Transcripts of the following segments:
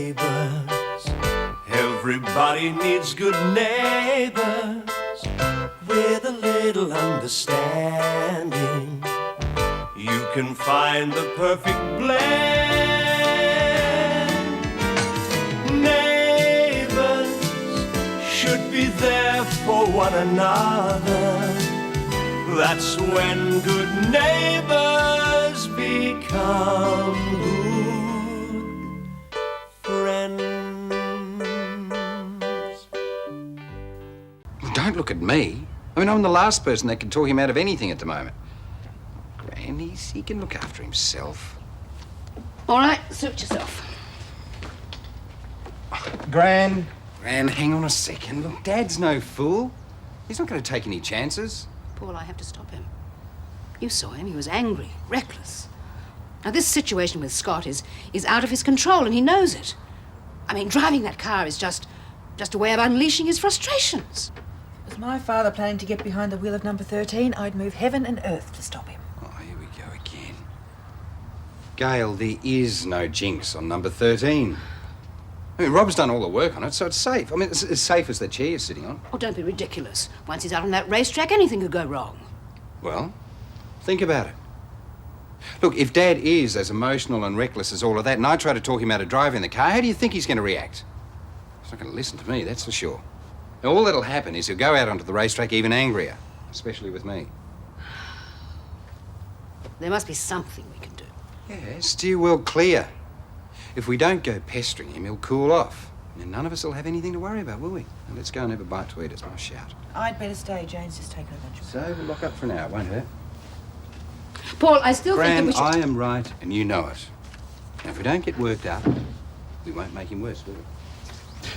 neighbours. Everybody needs good neighbours with a little understanding. You can find the perfect blend. Neighbours should be there for one another. That's when good neighbours become good friends. Don't look at me. I mean, I'm the last person that can talk him out of anything at the moment. Gran, he can look after himself. All right, suit yourself. Gran, hang on a second. Look, Dad's no fool. He's not going to take any chances. Paul, I have to stop him. You saw him. He was angry, reckless. Now, this situation with Scott is out of his control, and he knows it. I mean, driving that car is just a way of unleashing his frustrations. Was my father planning to get behind the wheel of number 13, I'd move heaven and earth to stop him. Oh, here we go again. Gail, there is no jinx on number 13. I mean, Rob's done all the work on it, so it's safe. I mean, it's as safe as the chair you're sitting on. Oh, don't be ridiculous. Once he's out on that racetrack, anything could go wrong. Well, think about it. Look, if Dad is as emotional and reckless as all of that, and I try to talk him out of driving the car, how do you think he's going to react? He's not going to listen to me, that's for sure. Now, all that'll happen is he'll go out onto the racetrack even angrier, especially with me. There must be something we can do. Yeah, steer well clear. If we don't go pestering him, he'll cool off. And none of us will have anything to worry about, will we? Now, let's go and have a bite to eat. It's my shout. I'd better stay. Jane's just taken a lunch. So we'll lock up for an hour, won't hurt? Paul, I still think Gran, that we should... I am right, and you know it. Now, if we don't get worked up, we won't make him worse, will we?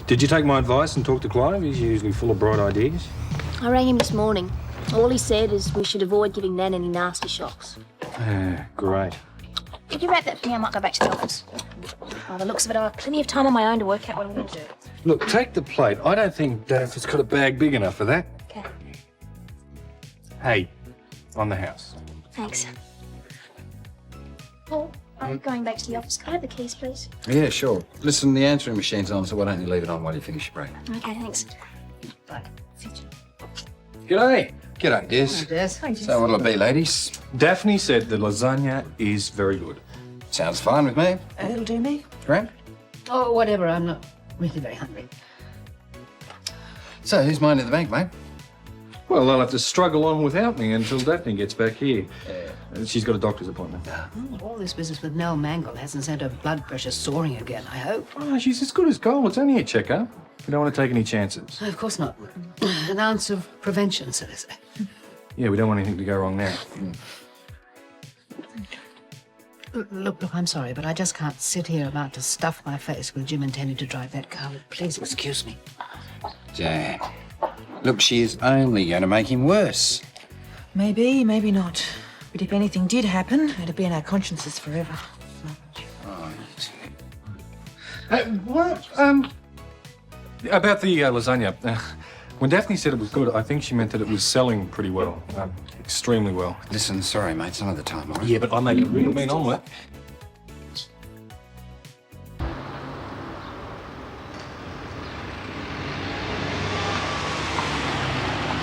Did you take my advice and talk to Clive? He's usually full of bright ideas. I rang him this morning. All he said is we should avoid giving Nan any nasty shocks. Great. Could you wrap that for me? I might go back to the office. By the looks of it, I have plenty of time on my own to work out what I'm going to do. Look, take the plate. I don't think Daphne's got a bag big enough for that. Okay. Hey, on the house. Thanks. Paul, I'm going back to the office. Can I have the keys, please? Yeah, sure. Listen, the answering machine's on, so why don't you leave it on while you finish your break? Okay, thanks. Bye. G'day. G'day, Des. Hi, Des. So what'll it be, ladies? Daphne said the lasagna is very good. Sounds fine with me. It'll do me. Gran? Oh, whatever. I'm not really very hungry. So, who's minding the bank, mate? Well, they'll have to struggle on without me until Daphne gets back here. She's got a doctor's appointment. Oh, all this business with Nell Mangle hasn't sent her blood pressure soaring again, I hope. Oh, she's as good as gold. It's only a checkup. We don't want to take any chances. No, of course not. An ounce of prevention, so they say. Yeah, we don't want anything to go wrong now. Look, I'm sorry, but I just can't sit here about to stuff my face with Jim intending to drive that car. Please excuse me. Jan, look, she is only going to make him worse. Maybe, maybe not. But if anything did happen, it'd be in our consciences forever. What? About the lasagna. When Daphne said it was good, I think she meant that it was selling pretty well. Extremely well. Listen, sorry, mate, some other time, all right? Yeah, but I make a real mean omelette.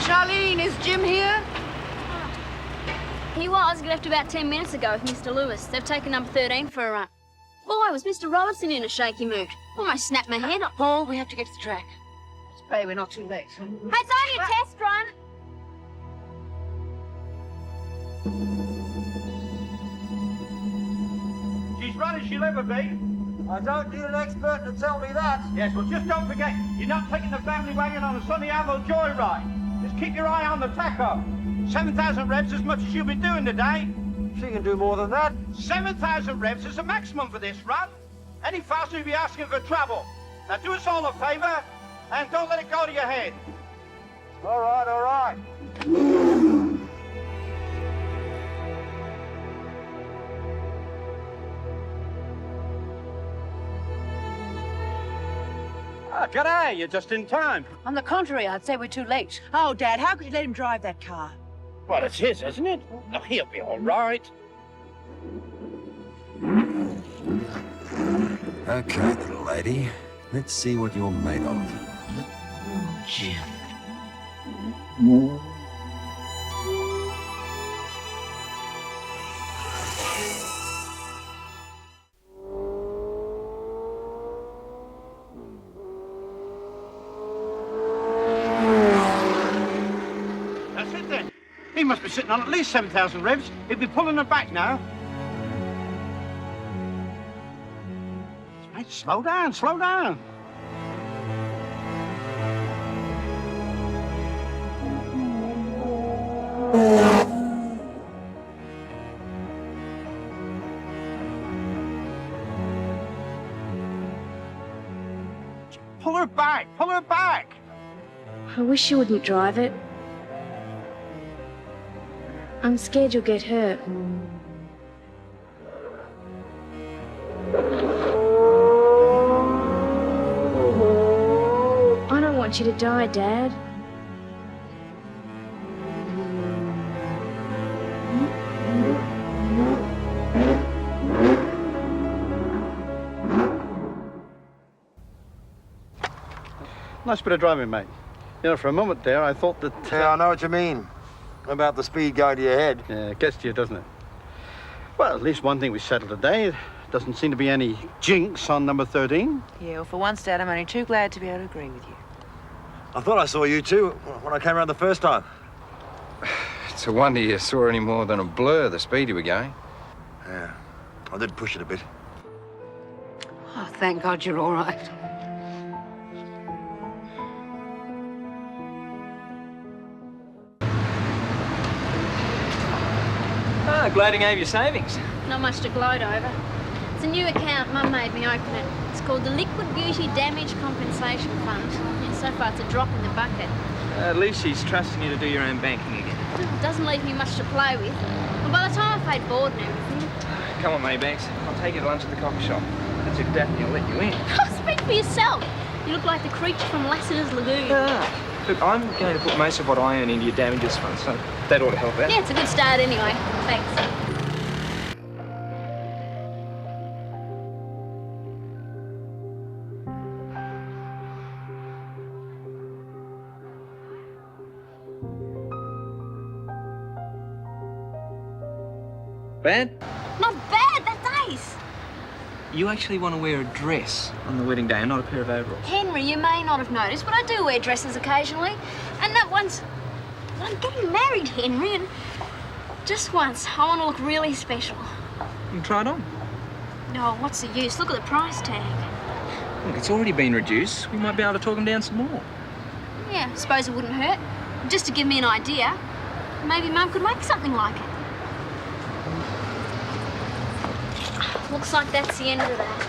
Charlene, is Jim here? He was. He left about 10 minutes ago with Mr. Lewis. They've taken number 13 for a run. Boy, was Mr. Robertson in a shaky mood. Almost snapped my head up. Paul, we have to get to the track. Let's pray we're not too late. Hey, it's only a test run. She's run as she'll ever be. I don't need an expert to tell me that. Yes, well, just don't forget, you're not taking the family wagon on a sunny Anvil joyride. Just keep your eye on the tacho. 7,000 revs as much as you'll be doing today. She can do more than that. 7,000 revs is the maximum for this run. Any faster you'll be asking for trouble. Now do us all a favour and don't let it go to your head. All right, all right. G'day, you're just in time. On the contrary, I'd say we're too late. Oh, Dad, how could you let him drive that car? Well, it's his, isn't it? No, he'll be all right. Okay, little lady. Let's see what you're made of. Oh, Jim. That's it then. He must be sitting on at least 7,000 revs. He'd be pulling her back now. Mate, slow down, slow down. Pull her back, pull her back. I wish you wouldn't drive it. I'm scared you'll get hurt. I don't want you to die, Dad. Nice bit of driving, mate. You know, for a moment there, I thought that... Yeah, I know what you mean. About the speed going to your head. Yeah, it gets to you, doesn't it? Well, at least one thing we settled today. Doesn't seem to be any jinx on number 13. Yeah, well, for once, Dad, I'm only too glad to be able to agree with you. I thought I saw you too when I came around the first time. It's a wonder you saw any more than a blur, the speed you were going. Yeah, I did push it a bit. Oh, thank God you're all right. Ah, gloating over your savings. Not much to gloat over. It's a new account. Mum made me open it. It's called the Liquid Beauty Damage Compensation Fund. Yeah, so far, it's a drop in the bucket. At least she's trusting you to do your own banking again. It doesn't leave me much to play with. And by the time I've paid board and everything... Come on, Moneybags. I'll take you to lunch at the coffee shop. That's if Daphne will let you in. Speak for yourself. You look like the creature from Lassiter's Lagoon. Look, I'm going to put most of what I earn into your damages fund, so that ought to help out. Yeah, it's a good start anyway. Thanks. Bad? Not bad, that's ace. You actually want to wear a dress on the wedding day and not a pair of overalls. Henry, you may not have noticed, but I do wear dresses occasionally. And that once... I'm getting married, Henry, and just once, I want to look really special. You can try it on. No, what's the use? Look at the price tag. Look, it's already been reduced. We might be able to talk them down some more. Yeah, suppose it wouldn't hurt. Just to give me an idea, maybe Mum could make something like it. Looks like that's the end of that.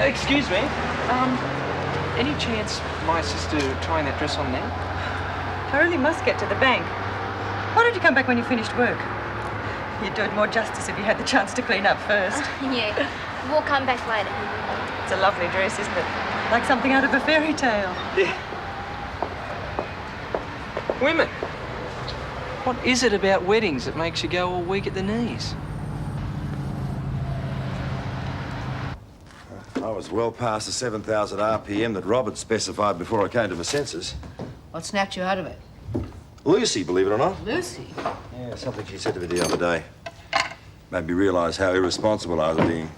Excuse me. Any chance my sister trying that dress on now? I really must get to the bank. Why don't you come back when you finished work? You'd do it more justice if you had the chance to clean up first. Yeah, we'll come back later. It's a lovely dress, isn't it? Like something out of a fairy tale. Yeah. Women. What is it about weddings that makes you go all weak at the knees? I was well past the 7,000 RPM that Robert specified before I came to my senses. What snapped you out of it? Lucy, believe it or not. Lucy? Yeah, something she said to me the other day. Made me realise how irresponsible I was being.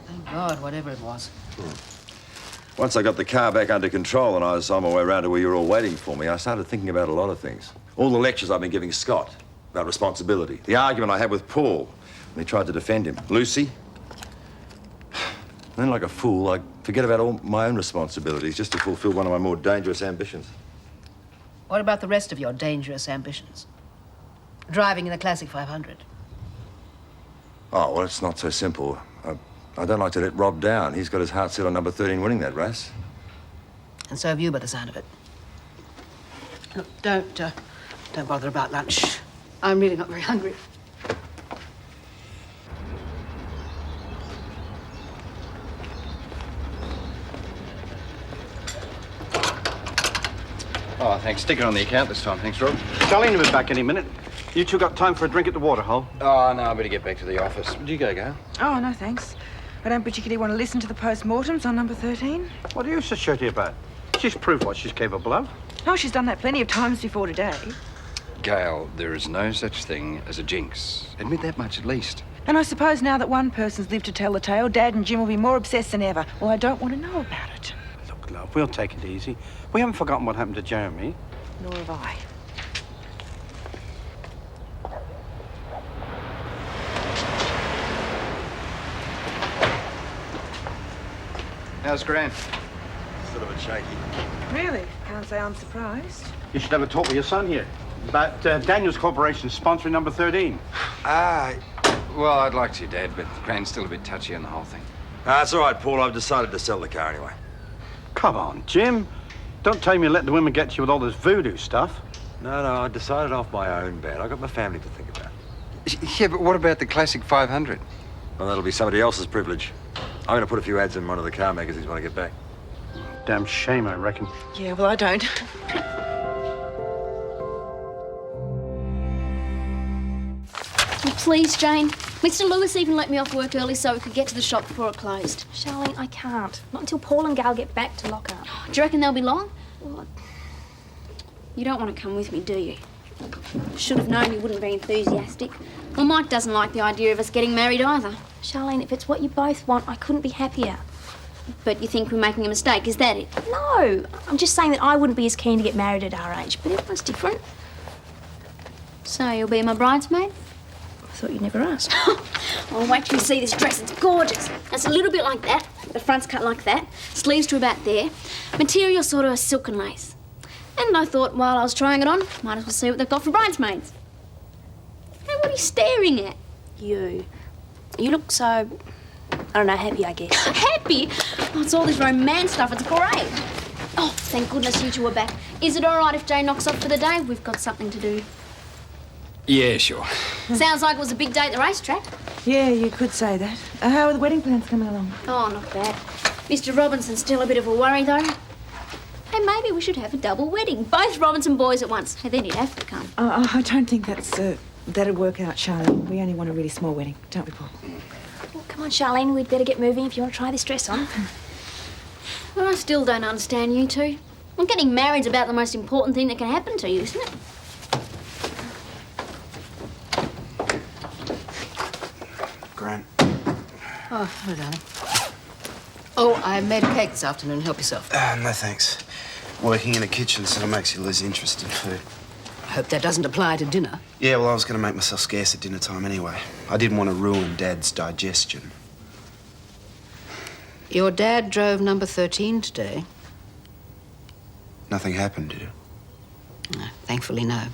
Thank God, whatever it was. Once I got the car back under control and I was on my way around to where you were all waiting for me, I started thinking about a lot of things. All the lectures I've been giving Scott about responsibility. The argument I had with Paul when he tried to defend him. Lucy. Then, like a fool, I forget about all my own responsibilities just to fulfill one of my more dangerous ambitions. What about the rest of your dangerous ambitions? Driving in the Classic 500. Oh, well, it's not so simple. I don't like to let Rob down. He's got his heart set on number 13 winning that race. And so have you, by the sound of it. Look, don't bother about lunch. I'm really not very hungry. Oh, thanks. Stick it on the account this time. Thanks, Rob. Darlene will be back any minute. You two got time for a drink at the waterhole? Oh, no, I better get back to the office. Would you go? Oh, no, thanks. I don't particularly want to listen to the post-mortems on number 13. What are you so shirty about? She's proved what she's capable of. Oh, she's done that plenty of times before today. Gail, there is no such thing as a jinx. Admit that much at least. And I suppose now that one person's lived to tell the tale, Dad and Jim will be more obsessed than ever. Well, I don't want to know about it. Look, love, we'll take it easy. We haven't forgotten what happened to Jeremy. Nor have I. How's Gran? Sort of a shaky. Really? Can't say I'm surprised. You should have a talk with your son here about Daniel's Corporation sponsoring number 13. Well, I'd like to, Dad, but Gran's still a bit touchy on the whole thing. It's all right, Paul. I've decided to sell the car anyway. Come on, Jim. Don't tell me you're letting the women get you with all this voodoo stuff. No, I decided off my own bat. I've got my family to think about. Yeah, but what about the classic 500? Well, that'll be somebody else's privilege. I'm going to put a few ads in one of the car magazines when I get back. Damn shame, I reckon. Yeah, well, I don't. Oh, please, Jane. Mr. Lewis even let me off work early so we could get to the shop before it closed. Charlene, I can't. Not until Paul and Gal get back to lock up. Do you reckon they'll be long? Well, you don't want to come with me, do you? Should have known you wouldn't be enthusiastic. Well, Mike doesn't like the idea of us getting married either. Charlene, if it's what you both want, I couldn't be happier. But you think we're making a mistake, is that it? No, I'm just saying that I wouldn't be as keen to get married at our age, but everyone's different. So you'll be my bridesmaid? I thought you'd never ask. Well, wait till you see this dress. It's gorgeous. It's a little bit like that. The front's cut like that. Sleeves to about there. Material sort of a silken lace. And I thought while I was trying it on, might as well see what they've got for bridesmaids. Hey, what are you staring at? You look so, I don't know, happy, I guess. Happy? Oh, it's all this romance stuff. It's great. Oh, thank goodness you two are back. Is it all right if Jane knocks off for the day? We've got something to do. Yeah, sure. Sounds like it was a big day at the racetrack. Yeah, you could say that. How are the wedding plans coming along? Oh, not bad. Mr. Robinson's still a bit of a worry, though. Hey, maybe we should have a double wedding. Both Robinson boys at once. Hey, then he'd have to come. I don't think that'd work out, Charlene. We only want a really small wedding, don't we, Paul? Well, come on, Charlene, we'd better get moving if you want to try this dress on. Well, I still don't understand you two. Well, getting married's about the most important thing that can happen to you, isn't it? Gran. Oh, hello, darling. Oh, I made a cake this afternoon. Help yourself. No, thanks. Working in a kitchen sort of makes you lose interest in food. I hope that doesn't apply to dinner. Yeah, well, I was going to make myself scarce at dinner time anyway. I didn't want to ruin Dad's digestion. Your dad drove number 13 today. Nothing happened, did it? No, thankfully, no.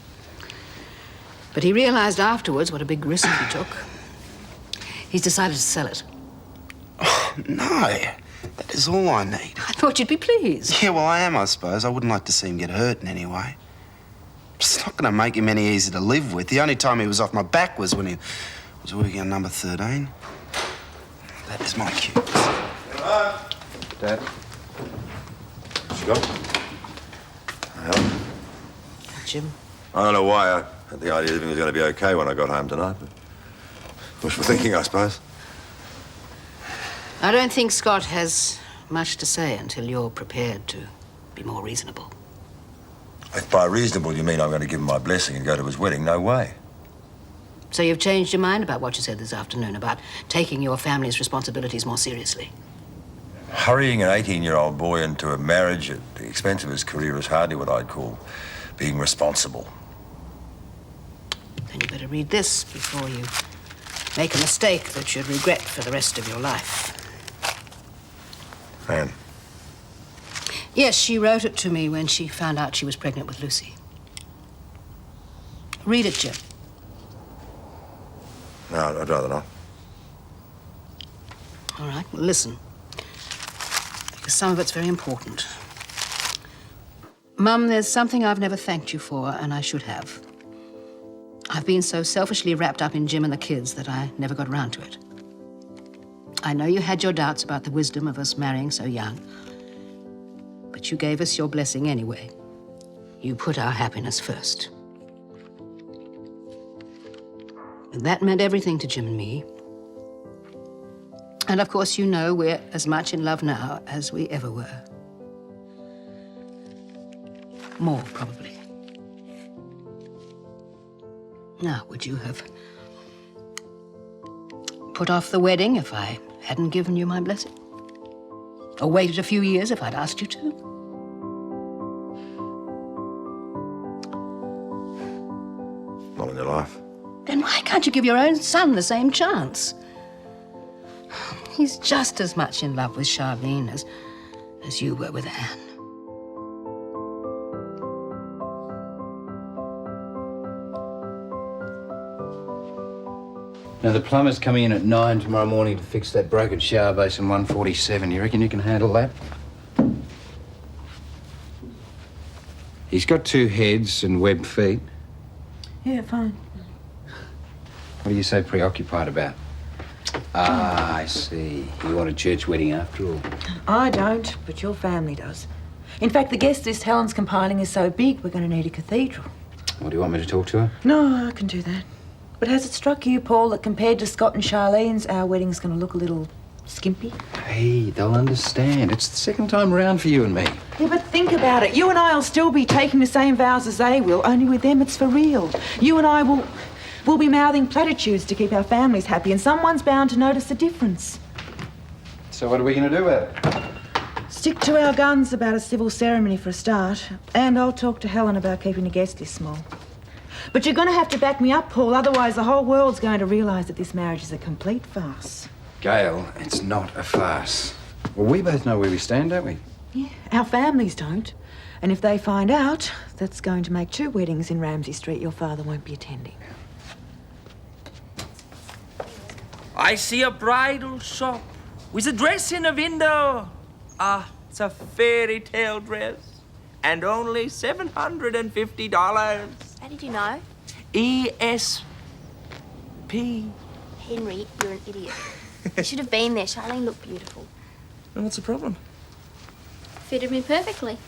But he realized afterwards what a big risk he took. He's decided to sell it. Oh, no. That is all I need. I thought you'd be pleased. Yeah, well, I am, I suppose. I wouldn't like to see him get hurt in any way. It's not going to make him any easier to live with. The only time he was off my back was when he was working on number 13. That is my cue. Hello? Dad? What you got? Helen? Jim? I don't know why I had the idea everything was going to be okay when I got home tonight, but wishful thinking, I suppose. I don't think Scott has much to say until you're prepared to be more reasonable. If by reasonable you mean I'm going to give him my blessing and go to his wedding, no way. So you've changed your mind about what you said this afternoon, about taking your family's responsibilities more seriously? Hurrying an 18-year-old boy into a marriage at the expense of his career is hardly what I'd call being responsible. Then you better read this before you make a mistake that you'd regret for the rest of your life. Anne. Yes, she wrote it to me when she found out she was pregnant with Lucy. Read it, Jim. No, I'd rather not. All right, well, listen. Because some of it's very important. Mum, there's something I've never thanked you for, and I should have. I've been so selfishly wrapped up in Jim and the kids that I never got around to it. I know you had your doubts about the wisdom of us marrying so young, but you gave us your blessing anyway. You put our happiness first. And that meant everything to Jim and me. And of course, you know we're as much in love now as we ever were. More, probably. Now, would you have put off the wedding if I hadn't given you my blessing? Or waited a few years if I'd asked you to? Not in your life. Then why can't you give your own son the same chance? He's just as much in love with Charlene as you were with Anne. Now, the plumber's coming in at 9 tomorrow morning to fix that broken shower basin 147. You reckon you can handle that? He's got 2 heads and webbed feet. Yeah, fine. What are you so preoccupied about? Ah, I see. You want a church wedding after all. I don't, but your family does. In fact, the guest list Helen's compiling is so big, we're going to need a cathedral. What, do you want me to talk to her? No, I can do that. But has it struck you, Paul, that compared to Scott and Charlene's, our wedding's going to look a little skimpy? Hey, they'll understand. It's the second time round for you and me. Yeah, but think about it. You and I will still be taking the same vows as they will, only with them it's for real. You and I will be mouthing platitudes to keep our families happy, and someone's bound to notice the difference. So what are we going to do about it? Stick to our guns about a civil ceremony for a start, and I'll talk to Helen about keeping the guest list small. But you're going to have to back me up, Paul, otherwise the whole world's going to realise that this marriage is a complete farce. Gail, it's not a farce. Well, we both know where we stand, don't we? Yeah, our families don't. And if they find out, that's going to make 2 weddings in Ramsay Street your father won't be attending. I see a bridal shop with a dress in a window. Ah, it's a fairy tale dress. And only $750. How did you know? ESP. Henry, you're an idiot. You should have been there. Charlene looked beautiful. Well, what's the problem? Fitted me perfectly.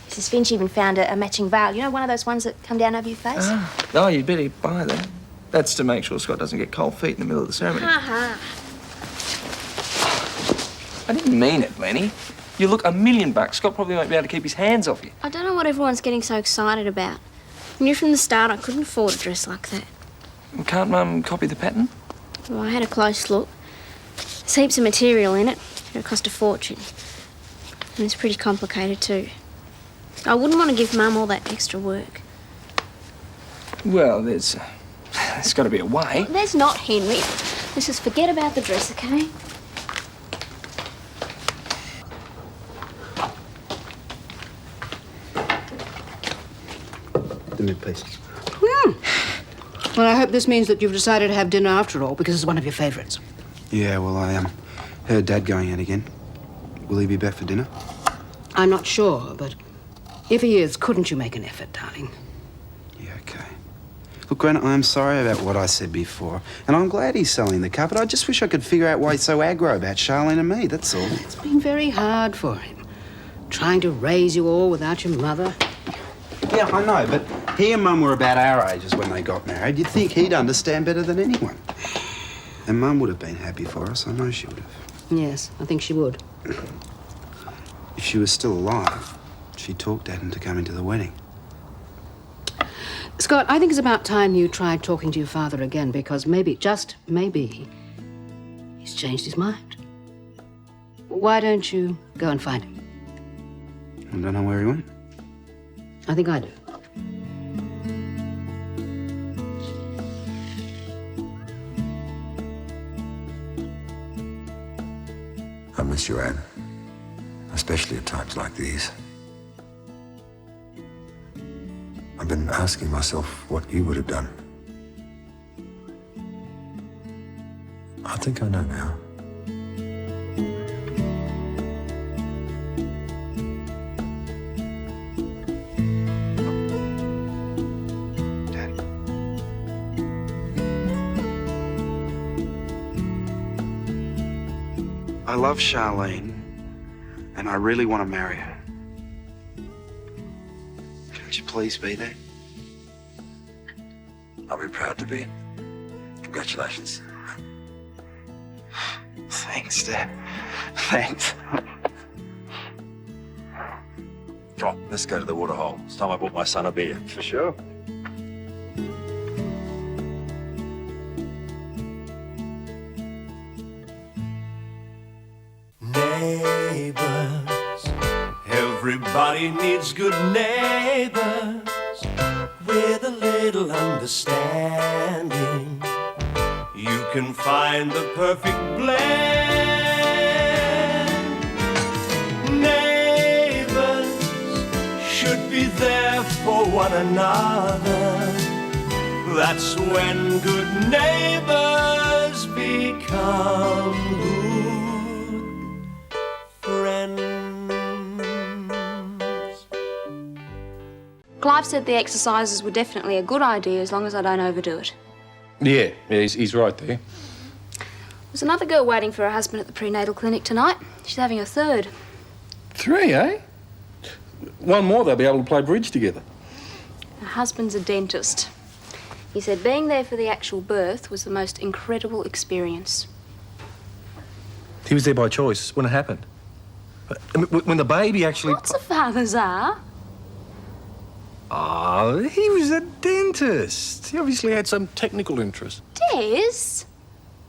Mrs. Finch even found a matching veil. You know, one of those ones that come down over your face? Oh, you'd better buy that. That's to make sure Scott doesn't get cold feet in the middle of the ceremony. Ha I didn't mean it, Lenny. You look $1 million. Scott probably won't be able to keep his hands off you. I don't know what everyone's getting so excited about. I knew from the start I couldn't afford a dress like that. Well, can't Mum copy the pattern? Well, I had a close look. There's heaps of material in it. It'll cost a fortune. And it's pretty complicated too. I wouldn't want to give Mum all that extra work. Well, there's got to be a way. There's not, Henry. Let's just forget about the dress, okay? The mid, please. Well, I hope this means that you've decided to have dinner after all, because it's one of your favourites. Yeah, well, I heard Dad going out again. Will he be back for dinner? I'm not sure, but if he is, couldn't you make an effort, darling? Yeah, okay. Look, Gran, I'm sorry about what I said before, and I'm glad he's selling the car, but I just wish I could figure out why he's so aggro about Charlene and me, that's all. It's been very hard for him, trying to raise you all without your mother. Yeah, I know, but he and Mum were about our ages when they got married. You'd think he'd understand better than anyone. And Mum would have been happy for us, I know she would have. Yes, I think she would. If she was still alive, she'd talk Dad into coming to the wedding. Scott, I think it's about time you tried talking to your father again, because maybe, just maybe, he's changed his mind. Why don't you go and find him? I don't know where he went. I think I do. I miss you, Anne. Especially at times like these. I've been asking myself what you would have done. I think I know now. I love Charlene, and I really want to marry her. Can't you please be there? I'll be proud to be. Congratulations. Thanks. Thanks, Dad. Thanks. Come on, let's go to the waterhole. It's time I bought my son a beer. For sure. Neighbours, everybody needs good neighbours with a little understanding. You can find the perfect blend. Neighbours should be there for one another. That's when good neighbours become good friends. Clive said the exercises were definitely a good idea as long as I don't overdo it. Yeah, he's right there. There's another girl waiting for her husband at the prenatal clinic tonight. She's having a third. 3, eh? One more, they'll be able to play bridge together. Her husband's a dentist. He said being there for the actual birth was the most incredible experience. He was there by choice when it happened. When the baby actually... Lots of fathers are. Oh, he was a dentist. He obviously had some technical interest. Des,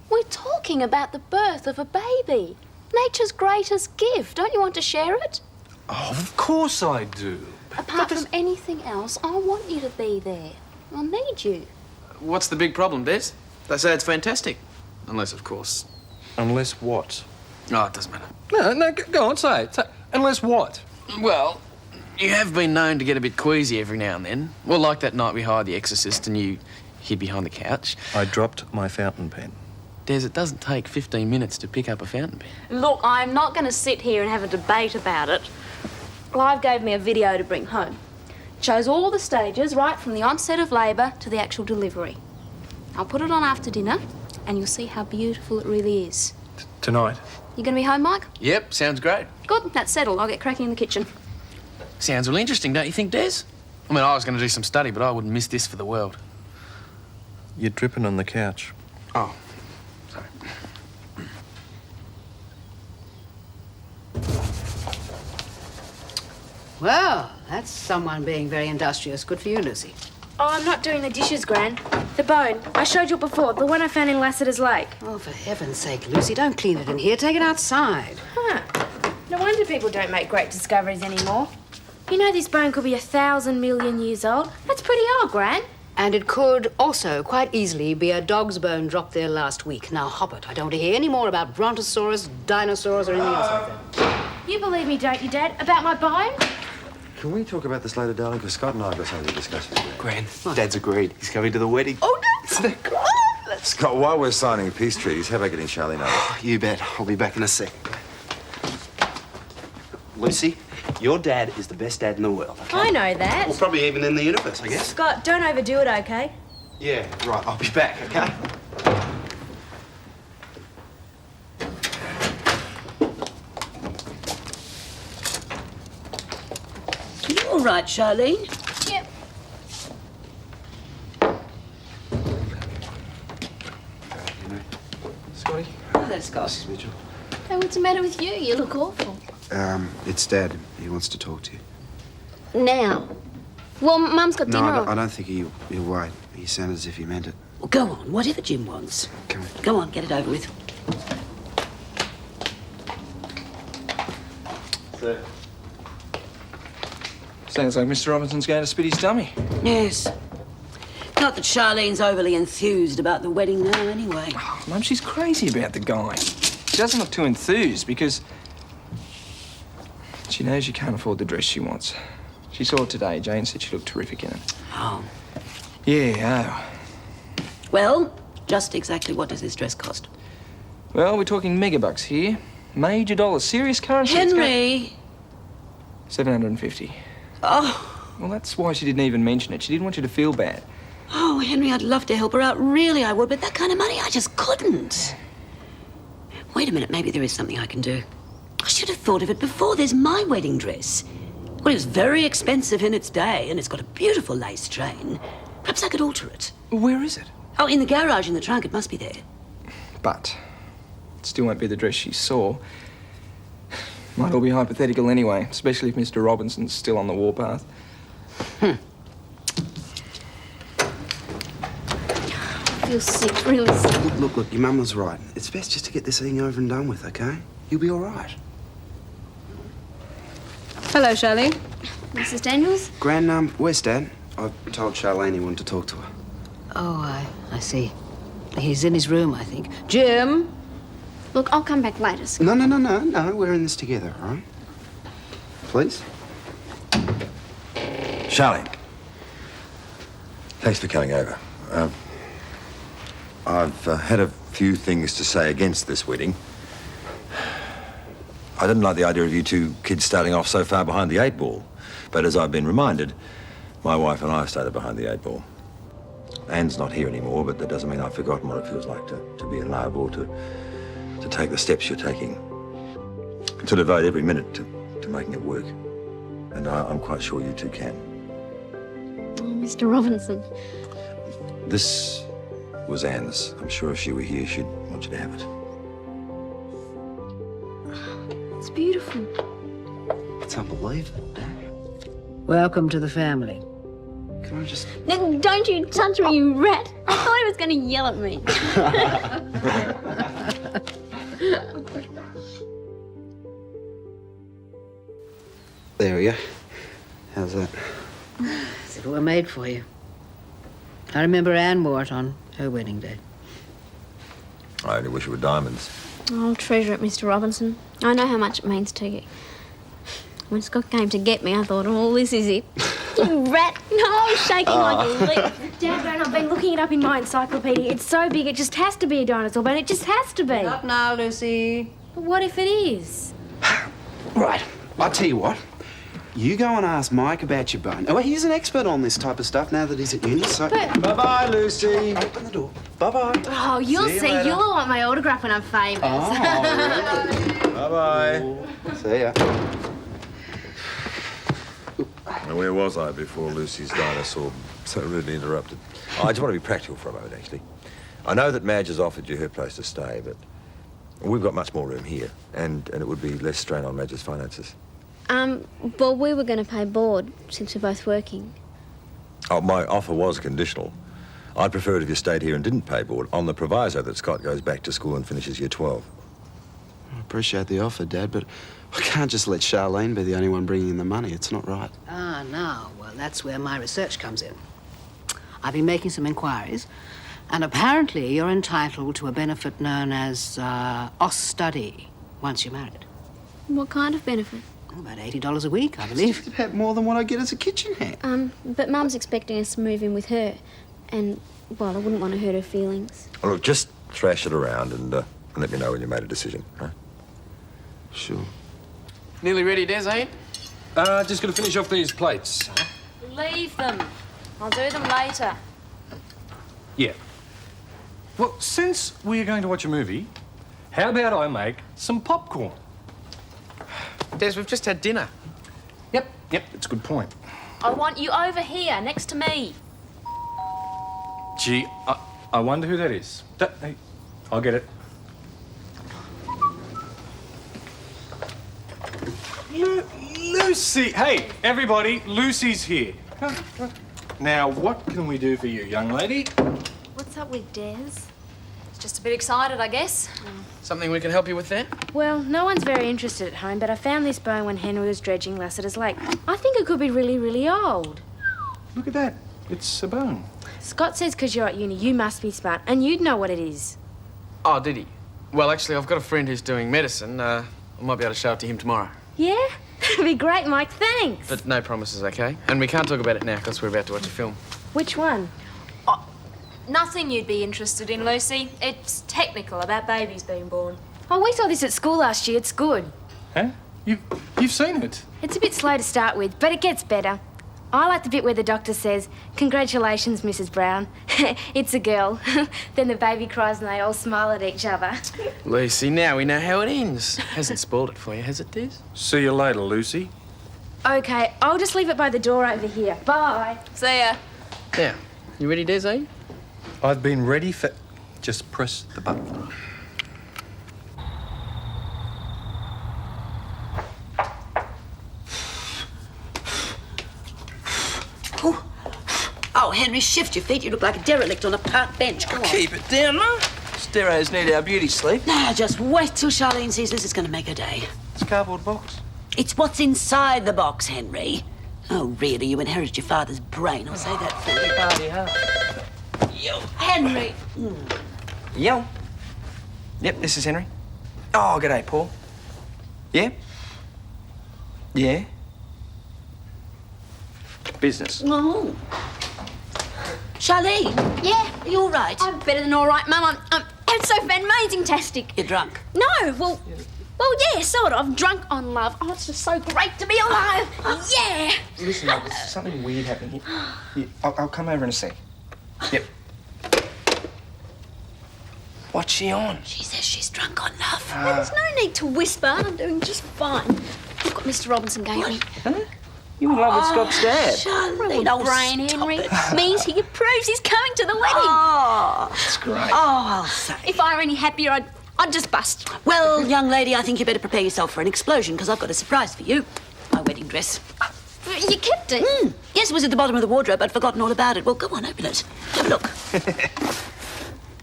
we're talking about the birth of a baby. Nature's greatest gift. Don't you want to share it? Oh, of course I do. Apart from anything else, I want you to be there. I'll need you. What's the big problem, Des? They say it's fantastic. Unless, of course... Unless what? Oh, it doesn't matter. No, go on, say it. Unless what? Well, you have been known to get a bit queasy every now and then. Well, like that night we hired The Exorcist and you hid behind the couch. I dropped my fountain pen. Des, it doesn't take 15 minutes to pick up a fountain pen. Look, I'm not going to sit here and have a debate about it. Clive gave me a video to bring home. It shows all the stages, right from the onset of labour to the actual delivery. I'll put it on after dinner, and you'll see how beautiful it really is. Tonight? You going to be home, Mike? Yep, sounds great. Good, that's settled. I'll get cracking in the kitchen. Sounds really interesting, don't you think, Des? I mean, I was going to do some study, but I wouldn't miss this for the world. You're dripping on the couch. Oh, sorry. Well, that's someone being very industrious. Good for you, Lucy. Oh, I'm not doing the dishes, Gran. The bone. I showed you before, the one I found in Lassiter's Lake. Oh, for heaven's sake, Lucy, don't clean it in here. Take it outside. Huh. No wonder people don't make great discoveries anymore. You know this bone could be 1,000 million years old. That's pretty old, Gran. And it could also quite easily be a dog's bone dropped there last week. Now, hop it. I don't want to hear any more about brontosaurus, dinosaurs, or anything else like that. You believe me, don't you, Dad, about my bone? Can we talk about this later, darling? Because Scott and I have got something to discuss today. Gran, Dad's agreed. He's coming to the wedding. Oh, no! Isn't that great? Scott, while we're signing peace treaties, how about getting Charlene over? Oh, you bet. I'll be back in a sec. Lucy, your dad is the best dad in the world, okay? I know that. Well, probably even in the universe, I guess. Scott, don't overdo it, okay? Yeah, right. I'll be back, okay? You all right, Charlene? Yep. Scotty? Hello, Scott. Mrs. Mitchell. Hey, what's the matter with you? You look awful. It's Dad. He wants to talk to you. Now? Well, Mum's got dinner on. I don't think he'll wait. He sounded as if he meant it. Well, go on, whatever Jim wants. Come on. Go on, get it over with. Sir. Sounds like Mr. Robinson's going to spit his dummy. Yes. Not that Charlene's overly enthused about the wedding now, anyway. Oh, Mum, she's crazy about the guy. She doesn't look too enthused because she knows she can't afford the dress she wants. She saw it today. Jane said she looked terrific in it. Oh. Yeah, Well, just exactly what does this dress cost? Well, we're talking megabucks here. Major dollars. Serious currency. Henry! 750. Oh. Well, that's why she didn't even mention it. She didn't want you to feel bad. Oh, Henry, I'd love to help her out. Really, I would. But that kind of money, I just couldn't. Wait a minute. Maybe there is something I can do. I should have thought of it before. There's my wedding dress. Well, it was very expensive in its day, and it's got a beautiful lace train. Perhaps I could alter it. Where is it? Oh, in the garage in the trunk. It must be there. But still won't be the dress she saw. Might all be hypothetical anyway, especially if Mr. Robinson's still on the warpath. I feel sick, really sick. Look, your mum was right. It's best just to get this thing over and done with, okay? You'll be all right. Hello, Shirley. Mrs. Daniels? Gran, where's Dad? I told Charlene he wanted to talk to her. Oh, I see. He's in his room, I think. Jim? Look, I'll come back later. Scott. No, we're in this together, all right? Please? Charlene, thanks for coming over. I've had a few things to say against this wedding. I didn't like the idea of you two kids starting off so far behind the 8 ball. But as I've been reminded, my wife and I started behind the 8 ball. Anne's not here anymore, but that doesn't mean I've forgotten what it feels like to be in love or to take the steps you're taking. To devote every minute to making it work. And I'm quite sure you two can. Oh, Mr. Robinson. This was Anne's. I'm sure if she were here, she'd want you to have it. It's beautiful. It's unbelievable, Dad. Welcome to the family. Can I just... No, don't you touch me, you rat. I thought he was going to yell at me. There we go. How's that? As if it were made for you. I remember Anne wore it on her wedding day. I only wish it were diamonds. I'll treasure it, Mr. Robinson. I know how much it means to you. When Scott came to get me, I thought, oh, this is it. You rat! No, I was shaking like a leaf. Dad, I've been looking it up in my encyclopedia. It's so big, it just has to be a dinosaur bone. It just has to be. Not now, Lucy. But what if it is? Right, I'll tell you what. You go and ask Mike about your bone. Oh, he's an expert on this type of stuff now that he's at uni, so... Bye-bye, Lucy. Open the door. Bye-bye. Oh, you'll see. You'll want my autograph when I'm famous. Oh, Bye-bye. see ya. Now, where was I before Lucy's dinosaur so rudely interrupted? I just want to be practical for a moment, actually. I know that Madge has offered you her place to stay, but we've got much more room here, and it would be less strain on Madge's finances. Well, we were going to pay board since we're both working. Oh, my offer was conditional. I'd prefer it if you stayed here and didn't pay board, on the proviso that Scott goes back to school and finishes year 12. I appreciate the offer, Dad, but I can't just let Charlene be the only one bringing in the money. It's not right. Ah, no. Well, that's where my research comes in. I've been making some inquiries, and apparently you're entitled to a benefit known as os study once you're married. What kind of benefit? Oh, about $80 a week, I believe. It's about more than what I get as a kitchen hand. But Mum's expecting us to move in with her, and, well, I wouldn't want to hurt her feelings. Well, look, just thrash it around and let me know when you made a decision, right? Sure. Nearly ready, Des, ain't? Just got to finish off these plates. Leave them. I'll do them later. Yeah. Well, since we're going to watch a movie, how about I make some popcorn? Des, we've just had dinner. Yep, it's a good point. I want you over here, next to me. Gee, I wonder who that is. Hey, I'll get it. Lucy! Hey, everybody, Lucy's here. Now, what can we do for you, young lady? What's up with Des? Just a bit excited, I guess. Something we can help you with there? Well, no one's very interested at home, but I found this bone when Henry was dredging Lassiter's Lake. I think it could be really, really old. Look at that. It's a bone. Scott says because you're at uni, you must be smart, and you'd know what it is. Oh, did he? Well, actually, I've got a friend who's doing medicine. I might be able to show it to him tomorrow. Yeah? That'd be great, Mike. Thanks. But no promises, okay? And we can't talk about it now because we're about to watch a film. Which one? Nothing you'd be interested in, Lucy. It's technical about babies being born. Oh, we saw this at school last year. It's good. Huh? You've seen it? It's a bit slow to start with, but it gets better. I like the bit where the doctor says, "Congratulations, Mrs. Brown." It's a girl. Then the baby cries and they all smile at each other. Lucy, now we know how it ends. Hasn't spoiled it for you, has it, Des? See you later, Lucy. Okay, I'll just leave it by the door over here. Bye. See ya. Now, you ready, Des, eh? I've been ready for... Just press the button. Oh, Henry, shift your feet. You look like a derelict on a park bench. Come on. Keep it down, Mum. Stereos need our beauty sleep. Now, just wait till Charlene sees this. It's going to make her day. It's a cardboard box. It's what's inside the box, Henry. Oh, really? You inherited your father's brain. I'll say that for you. Party hard. Yo, Henry. Yo. Yep, this is Henry. Oh, g'day, Paul. Yeah? Yeah? Business. Oh. Charlene. Yeah. Are you all right? I'm better than all right, Mum. I'm so fantastic. You're drunk. No, well, yeah, sort of. Drunk on love. Oh, it's just so great to be alive. Yeah. Listen, mate, there's something weird happening here. Yeah, I'll come over in a sec. Yep. What's she on? She says she's drunk on love. There's no need to whisper. I'm doing just fine. I've got Mr. Robinson gave me. Huh? You in love with Scott's dad? Charlene, Well, brain, Henry. Means he proves he's coming to the wedding. Oh, That's great. I'll say. If I were any happier, I'd just bust. Well, young lady, I think you better prepare yourself for an explosion, because I've got a surprise for you. My wedding dress. You kept it? Yes, it was at the bottom of the wardrobe. I'd forgotten all about it. Well, go on, open it. Have a look.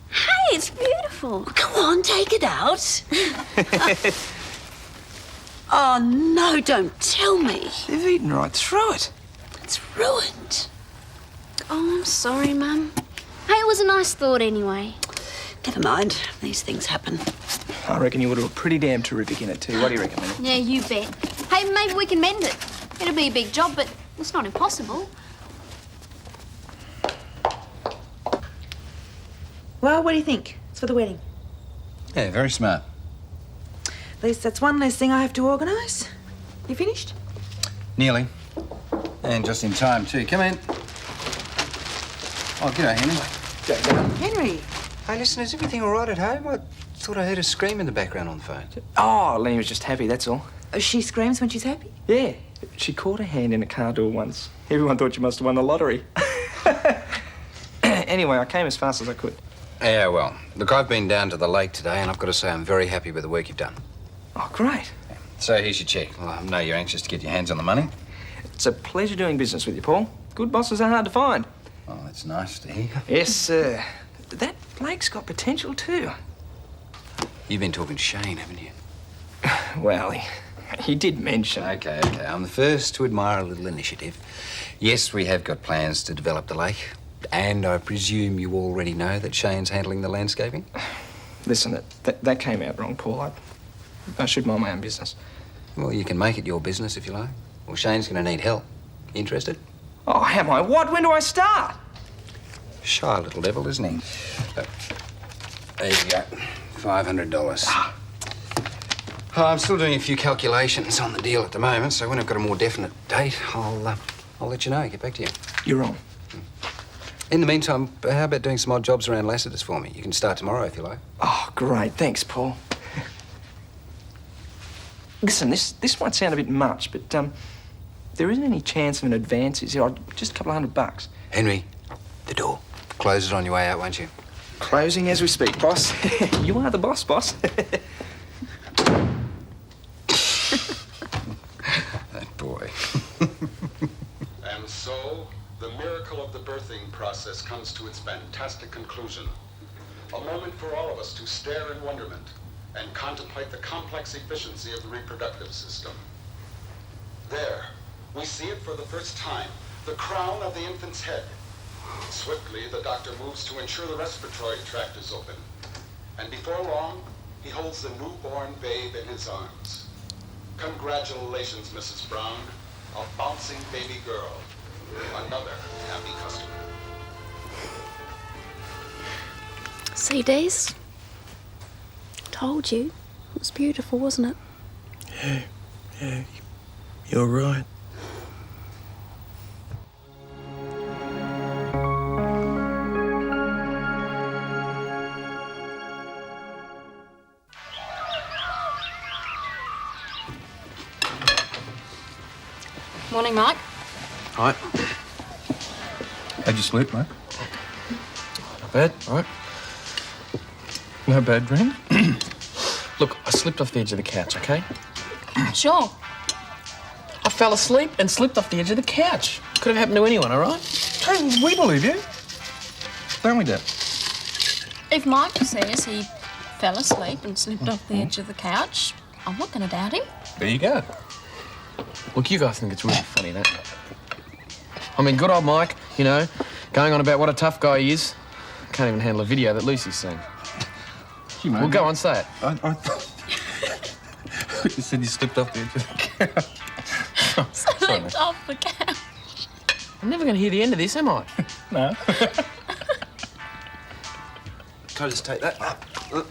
Hey, it's beautiful. Go on, take it out. Oh, no, don't tell me. They've eaten right through it. It's ruined. Oh, I'm sorry, Mum. Hey, it was a nice thought anyway. Never mind. These things happen. I reckon you would have a pretty damn terrific in it, too. What do you reckon, Minnie? Yeah, you bet. Hey, maybe we can mend it. It'll be a big job, but it's not impossible. Well, what do you think? It's for the wedding. Yeah, very smart. At least that's one less thing I have to organise. You finished? Nearly. And just in time, too. Come in. Oh, g'day, Henry. Henry. Hey, listen, is everything all right at home? I thought I heard a scream in the background on the phone. Oh, Elaine was just happy, that's all. She screams when she's happy? Yeah. She caught her hand in a car door once. Everyone thought she must have won the lottery. Anyway, I came as fast as I could. Yeah, well, look, I've been down to the lake today, and I've got to say I'm very happy with the work you've done. Oh, great. So here's your cheque. Well, I know you're anxious to get your hands on the money. It's a pleasure doing business with you, Paul. Good bosses are hard to find. Oh, that's nice to hear. Yes, sir. That Blake's got potential, too. You've been talking to Shane, haven't you? Well, he did mention. Okay. I'm the first to admire a little initiative. Yes, we have got plans to develop the lake. And I presume you already know that Shane's handling the landscaping? Listen, that came out wrong, Paul. I should mind my own business. Well, you can make it your business if you like. Well, Shane's going to need help. You interested? Oh, am I? What? When do I start? Shy little devil, isn't he? Look, there you go. $500. Oh, I'm still doing a few calculations on the deal at the moment, so when I've got a more definite date, I'll let you know, get back to you. You're on. In the meantime, how about doing some odd jobs around Lassiter's for me? You can start tomorrow if you like. Oh, great. Thanks, Paul. Listen, this might sound a bit much, but there isn't any chance of an advance, is there? Just a couple of $100. Henry, the door. Close it on your way out, won't you? Closing as we speak, boss. You are the boss, boss. That boy. And so, the miracle of the birthing process comes to its fantastic conclusion. A moment for all of us to stare in wonderment and contemplate the complex efficiency of the reproductive system. There, we see it for the first time, the crown of the infant's head. Swiftly, the doctor moves to ensure the respiratory tract is open. And before long, he holds the newborn babe in his arms. Congratulations, Mrs. Brown. A bouncing baby girl. Another happy customer. See, Days? Told you. It was beautiful, wasn't it? Yeah, you're right. Morning, Mike. Right. How'd you sleep, mate? Not bad, right? No bad dream? Look, I slipped off the edge of the couch, okay? Sure. I fell asleep and slipped off the edge of the couch. Could have happened to anyone, all right? Hey, we believe you. Don't we, Dad? If Mike says he fell asleep and slipped off the edge of the couch, I'm not going to doubt him. There you go. Look, you guys think it's really funny, don't you? I mean, good old Mike, you know, going on about what a tough guy he is. Can't even handle a video that Lucy's seen. Gee, mate, Well, go on, say it. I thought you said you slipped off the edge of the couch. Slipped off the couch. I'm never going to hear the end of this, am I? No. Can I just take that? Hello,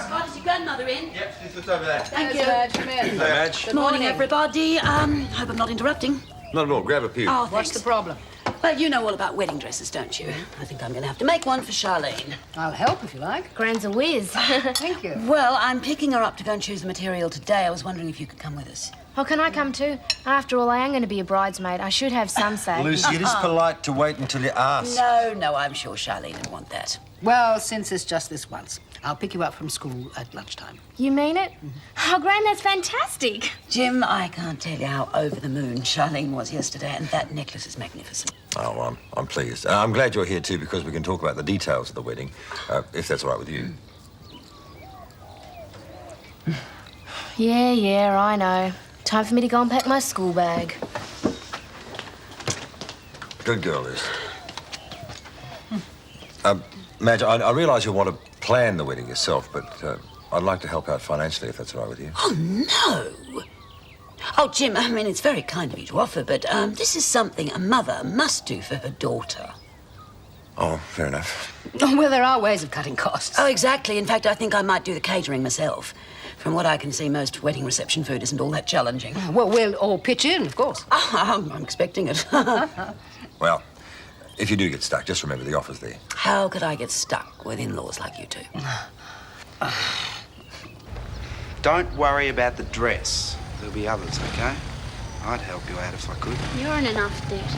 Scott. Is your grandmother in? Yep, she's just over there. Thank you. Hey, Madge. Good morning, everybody. Hope I'm not interrupting. Not at all. Grab a pew. Oh, thanks. What's the problem? Well, you know all about wedding dresses, don't you? I think I'm going to have to make one for Charlene. I'll help if you like. Gran's a whiz. Thank you. Well, I'm picking her up to go and choose the material today. I was wondering if you could come with us. Oh, can I come too? After all, I am going to be a bridesmaid. I should have some say. Lucy, it is polite to wait until you ask. No, I'm sure Charlene would want that. Well, since it's just this once, I'll pick you up from school at lunchtime. You mean it? Oh, Gran, that's fantastic. Jim, I can't tell you how over the moon Charlene was yesterday, and that necklace is magnificent. Oh, well, I'm pleased. I'm glad you're here, too, because we can talk about the details of the wedding, if that's all right with you. Yeah, I know. Time for me to go and pack my school bag. Good girl, Liz. Madge, I realise you'll want to plan the wedding yourself, but I'd like to help out financially, if that's all right with you. Oh, no. Oh, Jim, I mean, it's very kind of you to offer, but this is something a mother must do for her daughter. Oh, fair enough. Oh, well, there are ways of cutting costs. Oh, exactly. In fact, I think I might do the catering myself. From what I can see, most wedding reception food isn't all that challenging. Well, we'll all pitch in, of course. Oh, I'm expecting it. Well, if you do get stuck, just remember the offer's there. How could I get stuck with in-laws like you two? Don't worry about the dress. There'll be others, okay? I'd help you out if I could. You're in enough debt.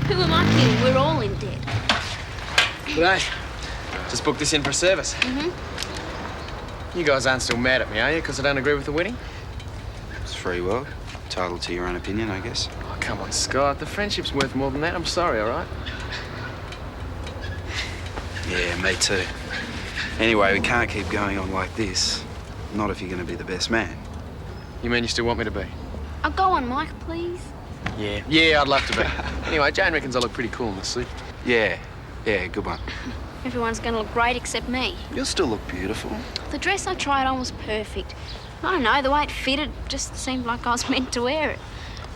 Who am I kidding? We're all in debt. G'day. Just booked this in for a service. You guys aren't still mad at me, are you? Because I don't agree with the wedding? It's free will. Entitled to your own opinion, I guess. Oh, come on, Scott. The friendship's worth more than that. I'm sorry, all right? Yeah, me too. Anyway, we can't keep going on like this. Not if you're going to be the best man. You mean you still want me to be? Oh, go on, Mike, please. Yeah, I'd love to be. Anyway, Jane reckons I look pretty cool in this suit. Yeah, good one. Everyone's going to look great except me. You'll still look beautiful. The dress I tried on was perfect. I don't know, the way it fitted just seemed like I was meant to wear it.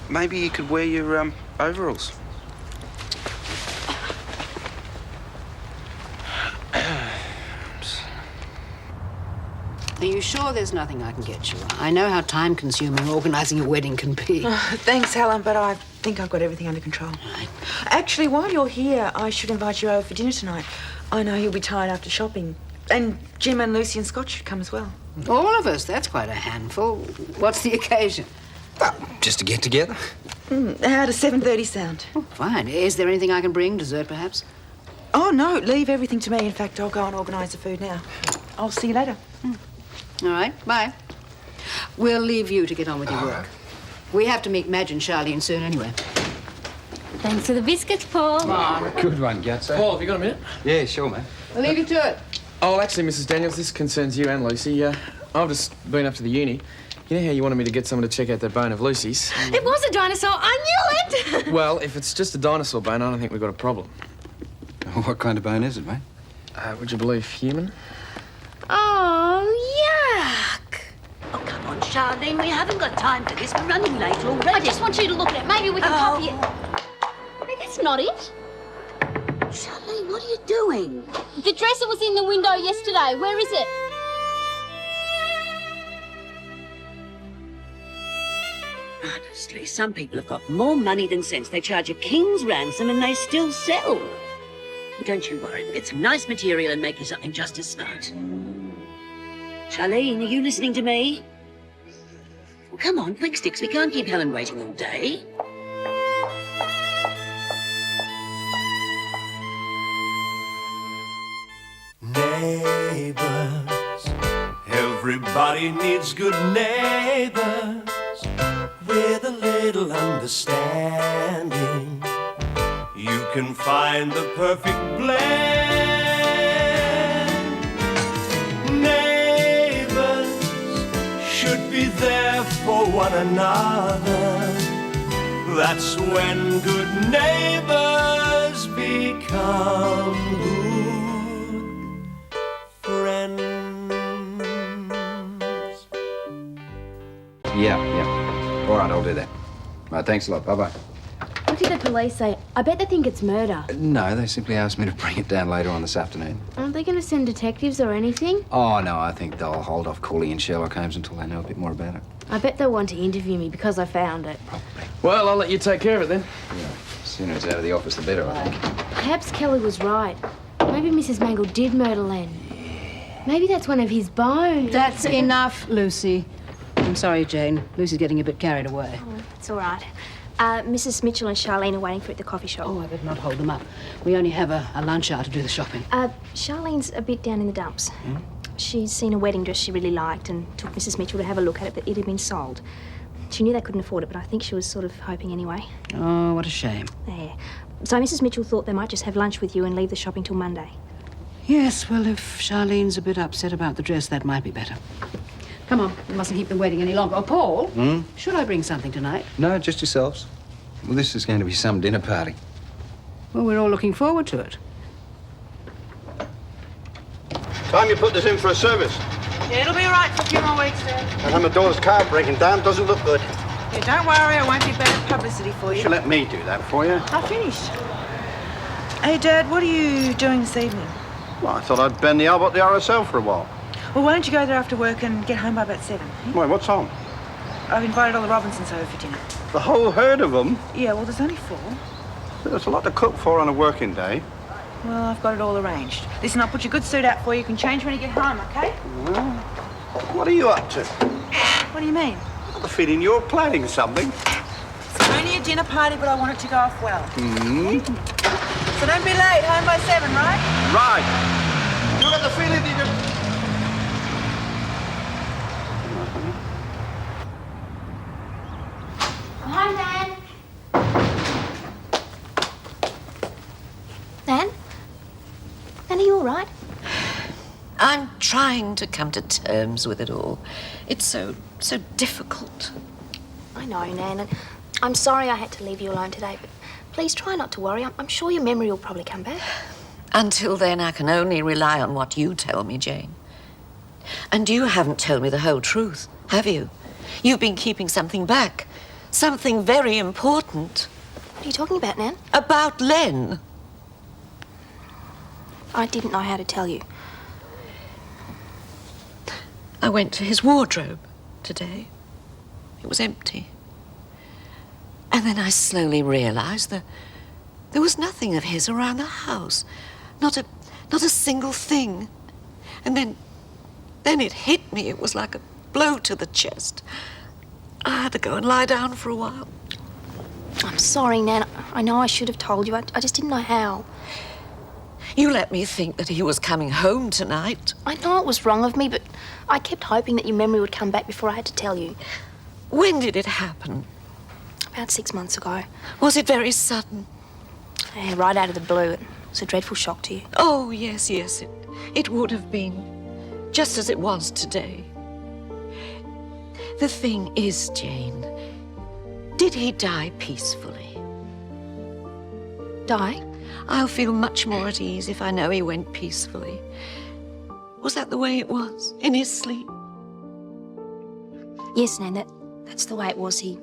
Maybe you could wear your overalls. Are you sure there's nothing I can get you? I know how time-consuming organising a wedding can be. Thanks, Helen, but I think I've got everything under control. Right. Actually, while you're here, I should invite you over for dinner tonight. I know you'll be tired after shopping. And Jim and Lucy and Scott should come as well. All of us, that's quite a handful. What's the occasion? Well, just to get together. How does 7:30 sound? Oh, fine. Is there anything I can bring? Dessert, perhaps? Oh, no, leave everything to me. In fact, I'll go and organise the food now. I'll see you later. All right, bye. We'll leave you to get on with your work. We have to meet Madge and Charlene soon anyway. Thanks for the biscuits, Paul. Good one, Gatso. Paul, have you got a minute? Yeah, sure, mate. I'll leave you to it. Oh, actually, Mrs. Daniels, this concerns you and Lucy. I've just been up to the uni. You know how you wanted me to get someone to check out that bone of Lucy's? It was a dinosaur. I knew it. Well, if it's just a dinosaur bone, I don't think we've got a problem. What kind of bone is it, mate? Would you believe human? Oh, yuck. Oh, come on, Charlene. We haven't got time for this. We're running late already. I just want you to look at it. Maybe we can copy it. No, that's not it. Charlene, what are you doing? The dress that was in the window yesterday, where is it? Honestly, some people have got more money than sense. They charge a king's ransom and they still sell. Don't you worry. We'll get some nice material and make you something just as smart. Charlene, are you listening to me? Well, come on, quick sticks. We can't keep Helen waiting all day. Neighbours, everybody needs good neighbours. with a little understanding, you can find the perfect blend. Neighbours should be there for one another. That's when good neighbours become good friends. Yeah. All right, I'll do that. Right, thanks a lot. Bye-bye. What did the police say? I bet they think it's murder. No, they simply asked me to bring it down later on this afternoon. Aren't they going to send detectives or anything? Oh, no, I think they'll hold off calling in Sherlock Holmes until they know a bit more about it. I bet they'll want to interview me because I found it. Well, I'll let you take care of it then. Yeah, the sooner it's out of the office, the better, I think. Perhaps Kelly was right. Maybe Mrs. Mangle did murder Len. Maybe that's one of his bones. That's enough, Lucy. I'm sorry, Jane. Lucy's getting a bit carried away. Oh, it's all right. Mrs. Mitchell and Charlene are waiting for you at the coffee shop. Oh, I better not hold them up. We only have a lunch hour to do the shopping. Charlene's a bit down in the dumps. She's seen a wedding dress she really liked and took Mrs. Mitchell to have a look at it, but it had been sold. She knew they couldn't afford it, but I think she was sort of hoping anyway. Oh, what a shame. Yeah. So Mrs. Mitchell thought they might just have lunch with you and leave the shopping till Monday. Yes, well, if Charlene's a bit upset about the dress, that might be better. Come on, we mustn't keep them waiting any longer. Oh, Paul, should I bring something tonight? No, just yourselves. Well, this is going to be some dinner party. Well, we're all looking forward to it. Time you put this in for a service. Yeah, it'll be all right for a few more weeks, Dad. And Amador's car breaking down doesn't look good. Yeah, don't worry, I won't be bad publicity for you. You should let me do that for you. I finished. Hey, Dad, what are you doing this evening? Well, I thought I'd bend the elbow at the RSL for a while. Well, why don't you go there after work and get home by about 7? Wait, what's on? I've invited all the Robinsons over for dinner. The whole herd of them? Yeah, well, there's only 4. There's a lot to cook for on a working day. Well, I've got it all arranged. Listen, I'll put your good suit out for you. You can change when you get home, okay? Well, what are you up to? What do you mean? I've got the feeling you're planning something. It's only a dinner party, but I want it to go off well. Hmm? So don't be late. Home by 7, right? Right. You got the feeling that you're... Hi, Nan. Nan? Nan, are you all right? I'm trying to come to terms with it all. It's so difficult. I know, Nan. And I'm sorry I had to leave you alone today, but please try not to worry. I'm sure your memory will probably come back. Until then, I can only rely on what you tell me, Jane. And you haven't told me the whole truth, have you? You've been keeping something back. Something very important. What are you talking about, Nan? About Len. I didn't know how to tell you. I went to his wardrobe today. It was empty. And then I slowly realized that there was nothing of his around the house. Not a single thing. And then it hit me. It was like a blow to the chest. I had to go and lie down for a while. I'm sorry, Nan. I know I should have told you. I just didn't know how. You let me think that he was coming home tonight. I know it was wrong of me, but I kept hoping that your memory would come back before I had to tell you. When did it happen? About 6 months ago. Was it very sudden? Yeah, right out of the blue. It was a dreadful shock to you. Oh, yes, it would have been. Just as it was today. The thing is, Jane, did he die peacefully? Die? I'll feel much more at ease if I know he went peacefully. Was that the way it was, in his sleep? Yes, Nan, that's the way it was. He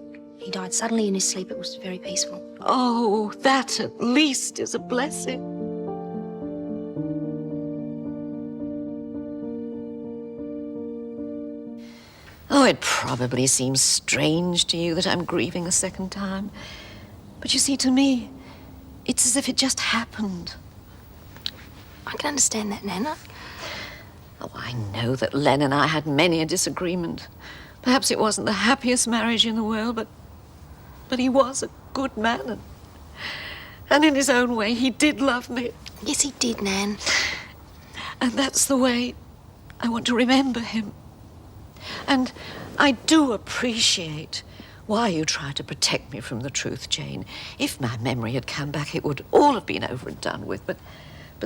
died suddenly in his sleep. It was very peaceful. Oh, that at least is a blessing. Oh, it probably seems strange to you that I'm grieving a second time. But you see, to me, it's as if it just happened. I can understand that, Nana. Oh, I know that Len and I had many a disagreement. Perhaps it wasn't the happiest marriage in the world, but he was a good man. And in his own way, he did love me. Yes, he did, Nan. And that's the way I want to remember him. And I do appreciate why you try to protect me from the truth, Jane. If my memory had come back, it would all have been over and done with. But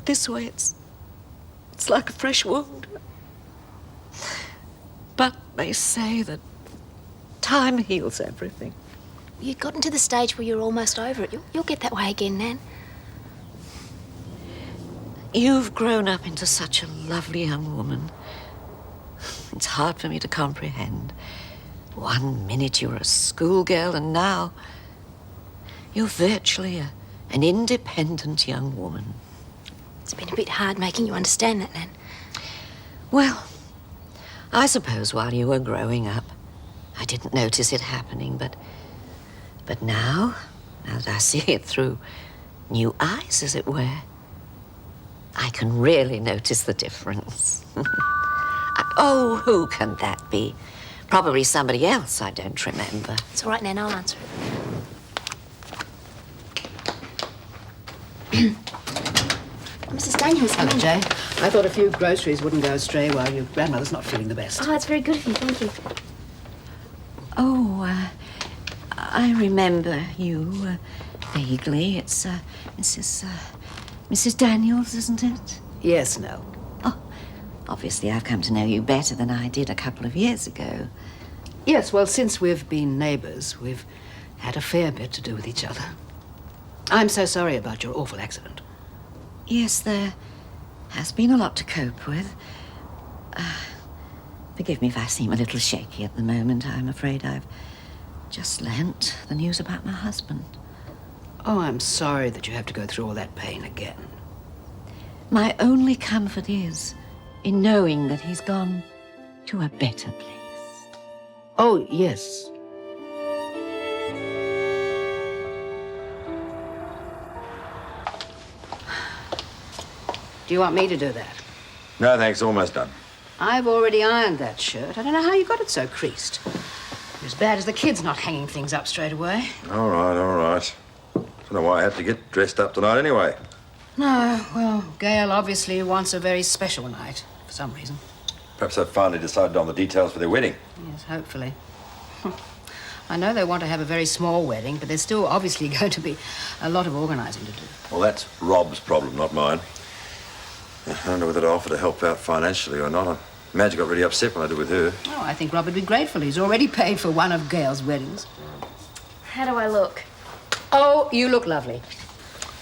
this way, it's like a fresh wound. But they say that time heals everything. You've gotten to the stage where you're almost over it. You'll get that way again, Nan. You've grown up into such a lovely young woman. It's hard for me to comprehend. 1 minute you're a schoolgirl, and now you're virtually an independent young woman. It's been a bit hard making you understand that, Nan. Well, I suppose while you were growing up, I didn't notice it happening, but now that I see it through new eyes, as it were, I can really notice the difference. Oh, who can that be? Probably somebody else I don't remember. It's all right, Nan, I'll answer it. Mrs. Daniels, Hello, Jay. I thought a few groceries wouldn't go astray while your grandmother's not feeling the best. Oh, it's very good of you, thank you. Oh, I remember you vaguely. It's Mrs. Daniels, isn't it? Yes, no. Oh, obviously I've come to know you better than I did a couple of years ago. Yes, well, since we've been neighbours, we've had a fair bit to do with each other. I'm so sorry about your awful accident. Yes, there has been a lot to cope with. Forgive me if I seem a little shaky at the moment. I'm afraid I've just learnt the news about my husband. Oh, I'm sorry that you have to go through all that pain again. My only comfort is in knowing that he's gone to a better place. Oh, yes. Do you want me to do that? No, thanks. Almost done. I've already ironed that shirt. I don't know how you got it so creased. You're as bad as the kids not hanging things up straight away. All right, all right. Don't know why I had to get dressed up tonight anyway. No, well, Gail obviously wants a very special night, for some reason. Perhaps they've finally decided on the details for their wedding. Yes, hopefully. I know they want to have a very small wedding, but there's still obviously going to be a lot of organising to do. Well, that's Rob's problem, not mine. I don't know whether to offer to help out financially or not. I imagine I got really upset when I did with her. Oh, I think Rob would be grateful. He's already paid for one of Gail's weddings. How do I look? Oh, you look lovely.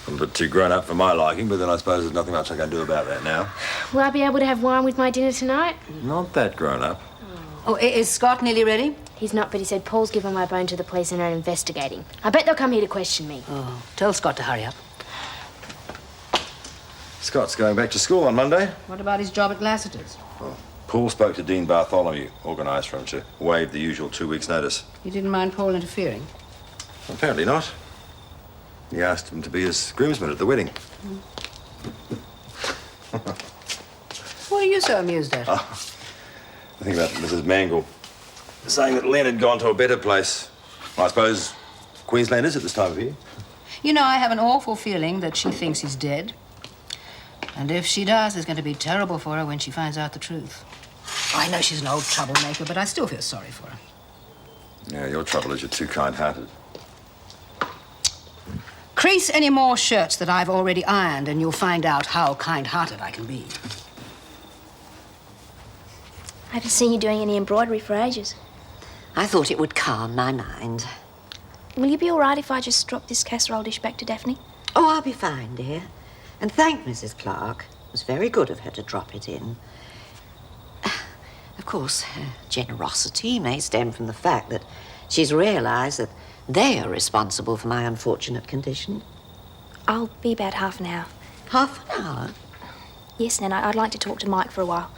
I'm a bit too grown up for my liking, but then I suppose there's nothing much I can do about that now. Will I be able to have wine with my dinner tonight? Not that grown up. Oh, is Scott nearly ready? He's not, but he said Paul's given my bone to the police and are investigating. I bet they'll come here to question me. Oh, tell Scott to hurry up. Scott's going back to school on Monday. What about his job at Lassiter's? Well, Paul spoke to Dean Bartholomew, organised for him to waive the usual 2 weeks' notice. You didn't mind Paul interfering? Apparently not. He asked him to be his groomsman at the wedding. What are you so amused at? I think about Mrs. Mangle saying that Len had gone to a better place. I suppose Queensland is at this time of year. You know, I have an awful feeling that she thinks he's dead. And if she does, it's going to be terrible for her when she finds out the truth. I know she's an old troublemaker, but I still feel sorry for her. Yeah, your trouble is you're too kind-hearted. Crease any more shirts that I've already ironed, and you'll find out how kind-hearted I can be. I haven't seen you doing any embroidery for ages. I thought it would calm my mind. Will you be all right if I just drop this casserole dish back to Daphne? Oh, I'll be fine, dear. And thank Mrs. Clarke. It was very good of her to drop it in. Of course, her generosity may stem from the fact that she's realised that they are responsible for my unfortunate condition. I'll be about half an hour. Half an hour? Yes, Nan, I'd like to talk to Mike for a while.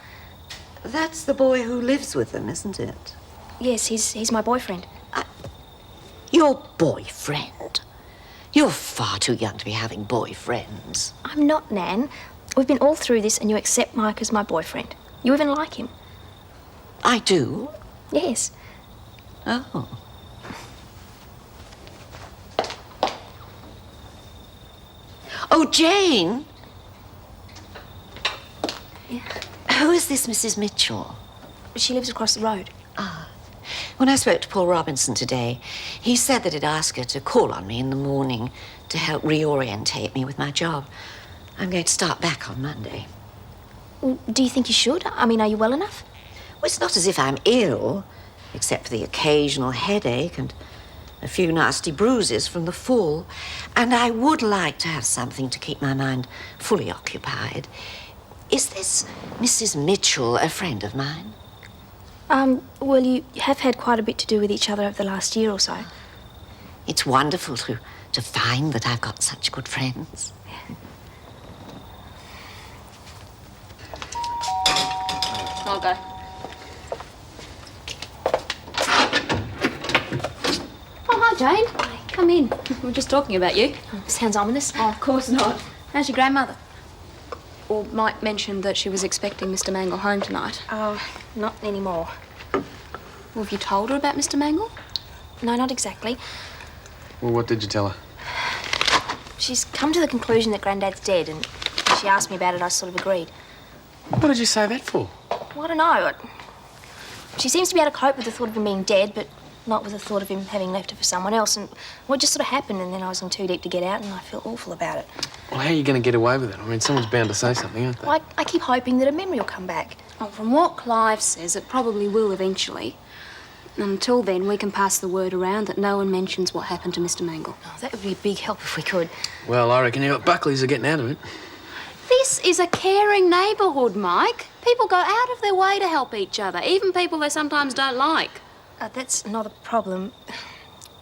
That's the boy who lives with them, isn't it? Yes, he's my boyfriend. Your boyfriend? You're far too young to be having boyfriends. I'm not, Nan. We've been all through this and you accept Mike as my boyfriend. You even like him. I do? Yes. Oh. Oh, Jane! Yeah. Who is this Mrs. Mitchell? She lives across the road. Ah. When I spoke to Paul Robinson today, he said that he'd ask her to call on me in the morning to help reorientate me with my job. I'm going to start back on Monday. Well, do you think you should? I mean, are you well enough? Well, it's not as if I'm ill, except for the occasional headache and a few nasty bruises from the fall. And I would like to have something to keep my mind fully occupied. Is this Mrs. Mitchell a friend of mine? Well, you have had quite a bit to do with each other over the last year or so. It's wonderful to find that I've got such good friends. I'll go. Oh, hi, Jane. Come in. We were just talking about you. Sounds ominous. Oh, of course not. How's your grandmother? Well, Mike mentioned that she was expecting Mr. Mangle home tonight. Oh, not anymore. Well, have you told her about Mr. Mangle? No, not exactly. Well, what did you tell her? She's come to the conclusion that Grandad's dead, and when she asked me about it, I sort of agreed. What did you say that for? Well, I don't know. She seems to be able to cope with the thought of him being dead, but not with the thought of him having left her for someone else. And well, it just sort of happened, and then I was in too deep to get out, and I feel awful about it. Well, how are you going to get away with it? I mean, someone's bound to say something, aren't they? Well, I keep hoping that a memory will come back. Oh, from what Clive says, it probably will eventually. Until then, we can pass the word around that no one mentions what happened to Mr. Mangle. Oh, that would be a big help if we could. Well, I reckon you got Buckleys are getting out of it. This is a caring neighbourhood, Mike. People go out of their way to help each other, even people they sometimes don't like. That's not a problem.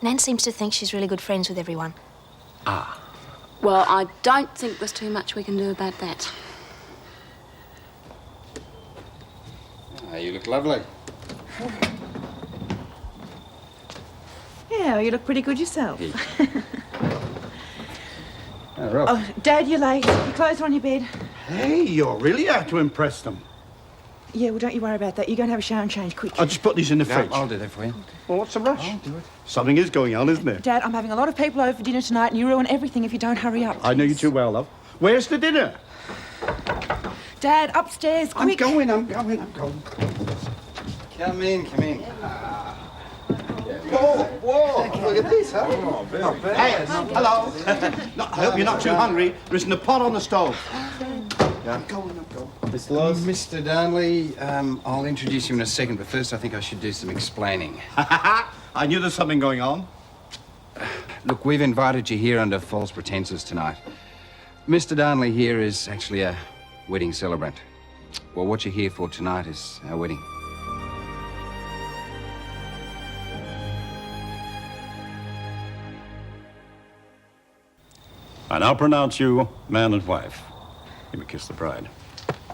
Nan seems to think she's really good friends with everyone. Ah. Well, I don't think there's too much we can do about that. Oh, you look lovely. Yeah, well, you look pretty good yourself. Oh, Rob. Oh, Dad, you're late. Your clothes are on your bed. Hey, you're really out to impress them. Yeah, well, don't you worry about that. You're going to have a shower and change quick. I'll just put these in the No, fridge. I'll do that for you. Well, what's the rush? I'll do it. Something is going on, isn't there? Dad, I'm having a lot of people over for dinner tonight, and you ruin everything if you don't hurry up. I know you too well, love. Where's the dinner? Dad, upstairs, quick. I'm going. Come in. Whoa, look at this, huh? Hey, hello. No, I hope you're not too hungry. There isn't a pot on the stove. I'm going. Mr. Lawson. Mr. Darnley, I'll introduce you in a second, but first I think I should do some explaining. I knew there's something going on. Look, we've invited you here under false pretenses tonight. Mr. Darnley here is actually a wedding celebrant. Well, what you're here for tonight is our wedding. I now pronounce you man and wife. Give me a kiss the bride.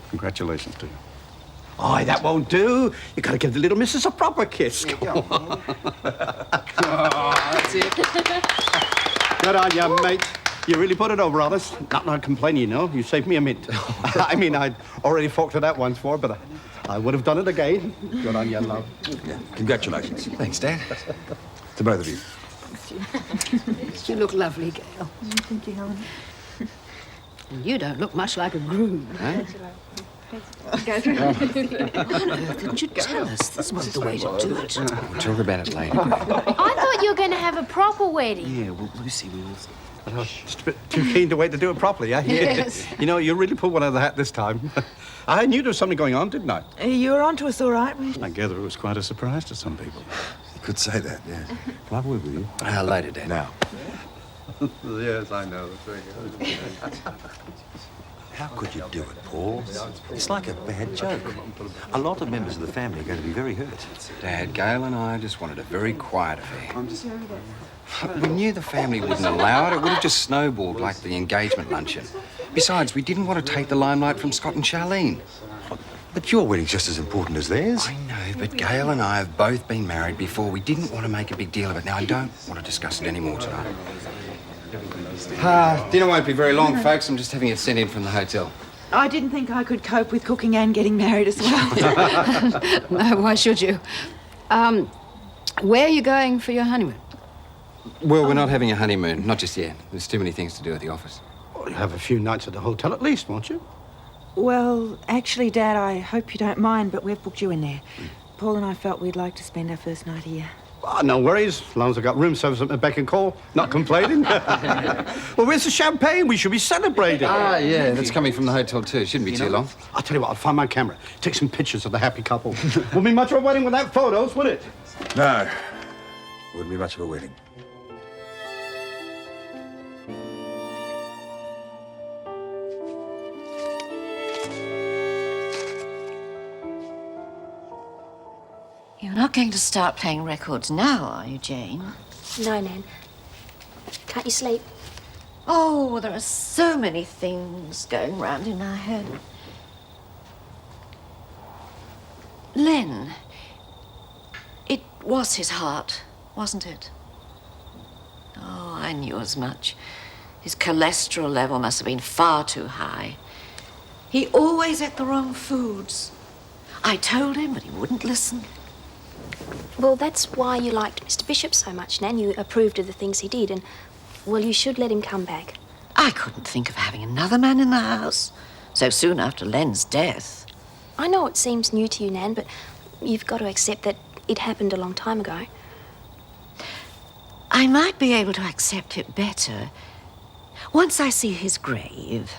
Congratulations to you. Aye, that won't do. You gotta give the little missus a proper kiss. Come on. That's it. Good on you, mate. You really put it over on us. Not complaining, you know. You saved me a mint. I mean, I'd already forked it out once for, but I would have done it again. Good on you, love. Yeah, congratulations. Thanks, Dad. To both of you. You look lovely, Gail. Thank you, Helen. You don't look much like a groom. Huh? Didn't you tell us this was the way to do it? We'll talk about it later. I thought you were going to have a proper wedding. Yeah, well, Lucy, we will. Just a bit too keen to wait to do it properly, eh? Yes. You know, you really pulled one out of the hat this time. I knew there was something going on, didn't I? You were on to us all right. I gather it was quite a surprise to some people. You could say that, yeah. Can I have a word with you? Later, Dad. Now. Yes, I know. How could you do it, Paul? It's like a bad joke. A lot of members of the family are going to be very hurt. Dad, Gail and I just wanted a very quiet affair. We knew the family wouldn't allow it. It would have just snowballed like the engagement luncheon. Besides, we didn't want to take the limelight from Scott and Charlene. But your wedding's just as important as theirs. I know, but Gail and I have both been married before. We didn't want to make a big deal of it. Now, I don't want to discuss it anymore tonight. Dinner won't be very long, folks. I'm just having it sent in from the hotel. I didn't think I could cope with cooking and getting married as well. No, why should you? Where are you going for your honeymoon? Well, we're not having a honeymoon. Not just yet. There's too many things to do at the office. Well, you'll have a few nights at the hotel at least, won't you? Well, actually, Dad, I hope you don't mind, but we've booked you in there. Paul and I felt we'd like to spend our first night here. Oh, no worries, as long as I've got room service at my beck and call. Not complaining. Well, where's the champagne? We should be celebrating. Ah, yeah, that's coming from the hotel too. Shouldn't be too long. I'll tell you what, I'll find my camera, take some pictures of the happy couple. Wouldn't be much of a wedding without photos, would it? No, wouldn't be much of a wedding. You're not going to start playing records now, are you, Jane? No, Nan. Can't you sleep? Oh, there are so many things going round in our head. Len, it was his heart, wasn't it? Oh, I knew as much. His cholesterol level must have been far too high. He always ate the wrong foods. I told him, but he wouldn't listen. Well, that's why you liked Mr. Bishop so much, Nan. You approved of the things he did, and, well, you should let him come back. I couldn't think of having another man in the house so soon after Len's death. I know it seems new to you, Nan, but you've got to accept that it happened a long time ago. I might be able to accept it better once I see his grave.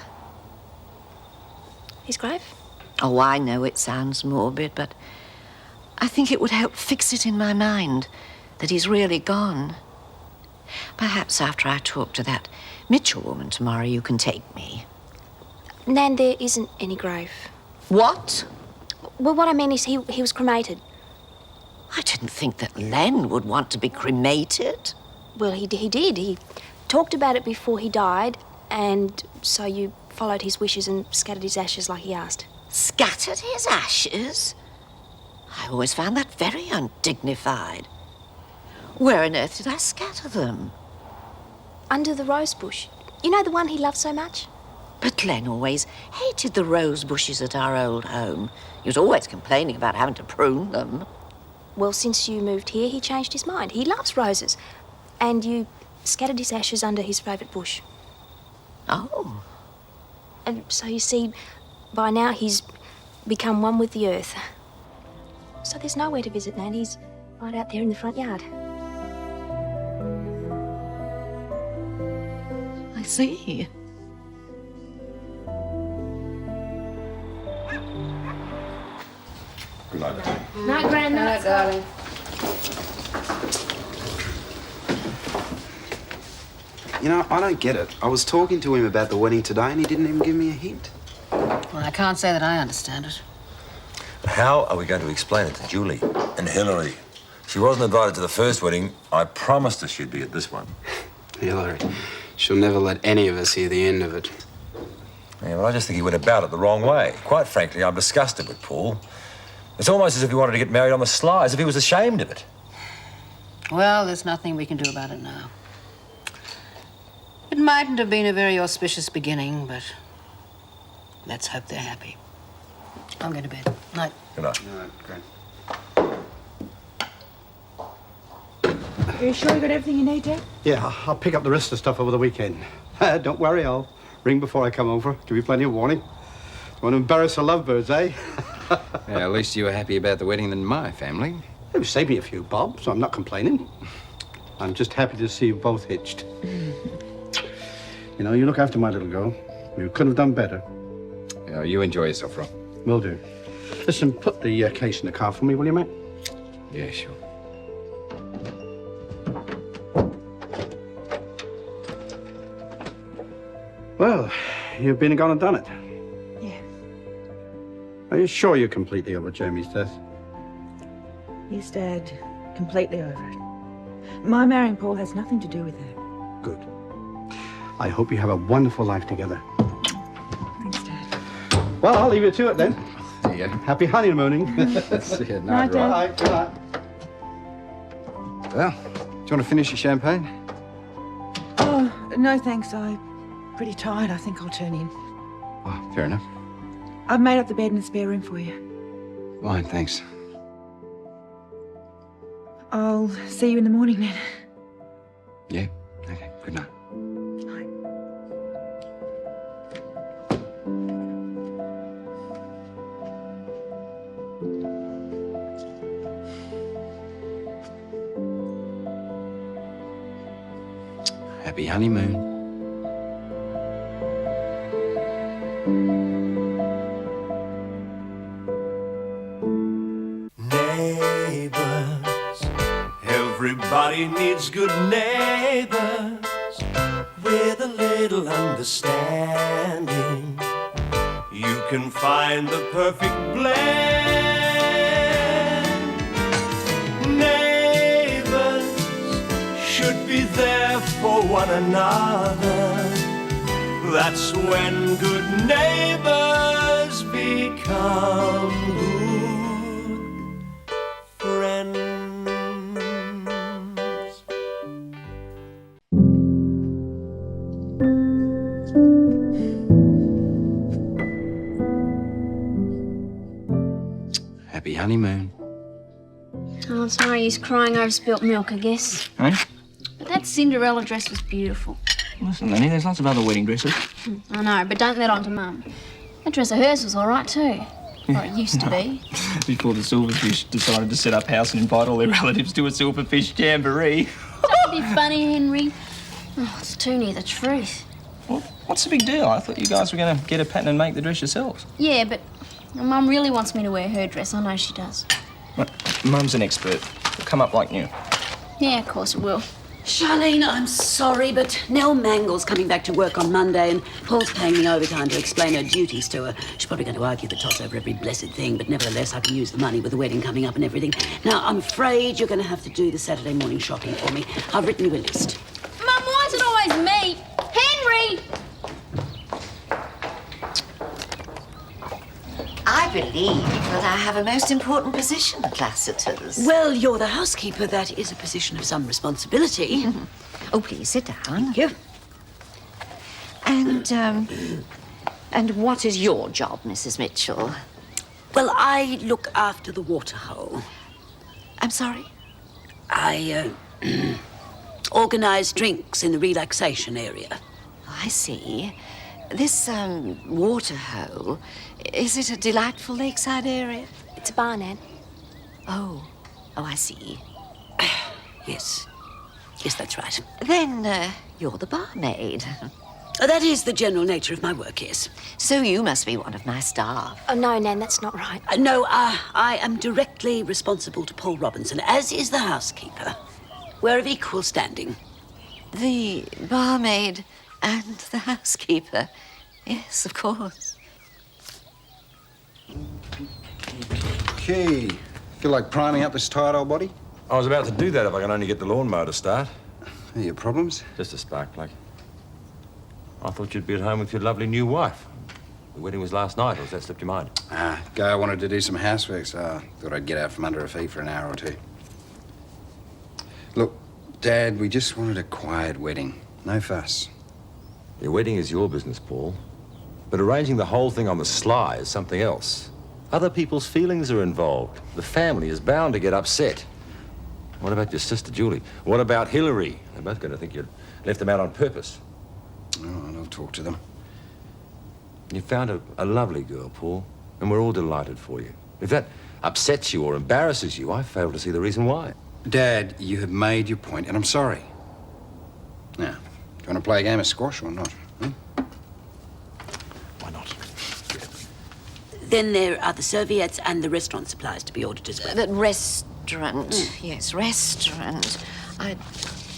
His grave? Oh, I know it sounds morbid, but I think it would help fix it in my mind that he's really gone. Perhaps after I talk to that Mitchell woman tomorrow, you can take me. Nan, there isn't any grave. What? Well, what I mean is he was cremated. I didn't think that Len would want to be cremated. Well, he did. He talked about it before he died, and so you followed his wishes and scattered his ashes like he asked. Scattered his ashes? I always found that very undignified. Where on earth did I scatter them? Under the rose bush. You know, the one he loved so much? But Len always hated the rose bushes at our old home. He was always complaining about having to prune them. Well, since you moved here, he changed his mind. He loves roses. And you scattered his ashes under his favourite bush. Oh. And so you see, by now he's become one with the earth. So there's nowhere to visit, Nan. He's right out there in the front yard. I see. Good night, darling. Night, Gran. Night, darling. You know, I don't get it. I was talking to him about the wedding today and he didn't even give me a hint. Well, I can't say that I understand it. How are we going to explain it to Julie? And Hillary? She wasn't invited to the first wedding. I promised her she'd be at this one. Hillary, she'll never let any of us hear the end of it. Yeah, well, I just think he went about it the wrong way. Quite frankly, I'm disgusted with Paul. It's almost as if he wanted to get married on the sly, as if he was ashamed of it. Well, there's nothing we can do about it now. It mightn't have been a very auspicious beginning, but let's hope they're happy. I'm going to bed. Night. Good night. Are you sure you got everything you need, Dad? Yeah, I'll pick up the rest of the stuff over the weekend. Don't worry, I'll ring before I come over. Give you plenty of warning. Don't want to embarrass the lovebirds, eh? Yeah, at least you were happy about the wedding than my family. You saved me a few bob, so I'm not complaining. I'm just happy to see you both hitched. You know, you look after my little girl. You couldn't have done better. Yeah, you enjoy yourself, Rob. Will do. Listen, put the case in the car for me, will you, mate? Yeah, sure. Well, you've been and gone and done it. Yeah. Are you sure you're completely over Jamie's death? Yes, Dad. Completely over it. My marrying Paul has nothing to do with that. Good. I hope you have a wonderful life together. Thanks, Dad. Well, I'll leave you to it then. See ya. Happy honeymooning. See ya. Night, Dad. Right, good night. Well, do you want to finish your champagne? Oh, no thanks. I'm pretty tired. I think I'll turn in. Oh, fair enough. I've made up the bed in the spare room for you. Fine, thanks. I'll see you in the morning then. Yeah? Okay, good night. Happy honeymoon. Neighbours, everybody needs good neighbours with a little understanding. You can find the perfect blend. Neighbours should be there for one another. That's when good neighbours become good friends. Happy honeymoon. Oh, it's no use crying over spilt milk, I guess. Eh? But that Cinderella dress was beautiful. Listen, Lenny, there's lots of other wedding dresses. I know, but don't let on to Mum. That dress of hers was all right too. Or it used to be. Before the Silverfish decided to set up house and invite all their relatives to a Silverfish jamboree. Don't be funny, Henry. Oh, it's too near the truth. What's the big deal? I thought you guys were going to get a pattern and make the dress yourselves. Yeah, but Mum really wants me to wear her dress. I know she does. Mum's an expert. It'll come up like new. Yeah, of course it will. Charlene, I'm sorry, but Nell Mangle's coming back to work on Monday and Paul's paying me overtime to explain her duties to her. She's probably going to argue the toss over every blessed thing, but nevertheless, I can use the money with the wedding coming up and everything. Now, I'm afraid you're going to have to do the Saturday morning shopping for me. I've written you a list. Mum, why is it always me? Henry! I believe that I have a most important position at Lassiter's. Well, you're the housekeeper. That is a position of some responsibility. Oh, please sit down. Thank you. And what is your job, Mrs. Mitchell? Well, I look after the water hole. I'm sorry? I organise drinks in the relaxation area. I see. This, water hole, is it a delightful lakeside area? It's a bar, Nan. Oh, I see. Yes. Yes, that's right. Then, you're the barmaid. That is the general nature of my work, yes. So you must be one of my staff. Oh, no, Nan, that's not right. No, I am directly responsible to Paul Robinson, as is the housekeeper. We're of equal standing. The barmaid and the housekeeper. Yes, of course. Okay. Feel like priming up this tired old body? I was about to do that if I can only get the lawnmower to start. Any problems? Just a spark plug. I thought you'd be at home with your lovely new wife. The wedding was last night, or has that slipped your mind? Guy wanted to do some housework, so I thought I'd get out from under her feet for an hour or two. Look, Dad, we just wanted a quiet wedding. No fuss. Your wedding is your business, Paul. But arranging the whole thing on the sly is something else. Other people's feelings are involved. The family is bound to get upset. What about your sister, Julie? What about Hillary? They're both going to think you left them out on purpose. Oh, and I'll talk to them. You found a lovely girl, Paul, and we're all delighted for you. If that upsets you or embarrasses you, I fail to see the reason why. Dad, you have made your point, and I'm sorry. Now, do you want to play a game of squash or not? Why not? Then there are the serviettes and the restaurant supplies to be ordered as well. The restaurant. Yes, restaurant.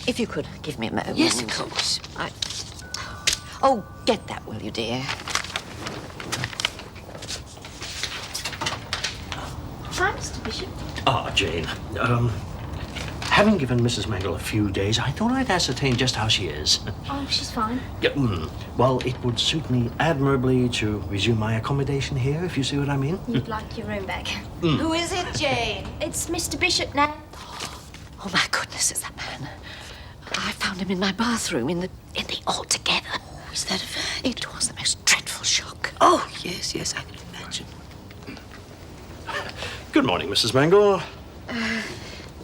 If you could give me a moment. Yes, of course. Oh, get that, will you, dear? Hi, Mr. Bishop. Ah, Jane. Having given Mrs. Mangle a few days, I thought I'd ascertain just how she is. Oh, she's fine. Yeah, well, it would suit me admirably to resume my accommodation here, if you see what I mean. You'd like your room back. Who is it, Jane? It's Mr. Bishop, Nan. Oh, my goodness, is that man? I found him in my bathroom in the altogether. Oh, is that a fact? It was the most dreadful shock. Oh, yes, I can imagine. Good morning, Mrs. Mangle.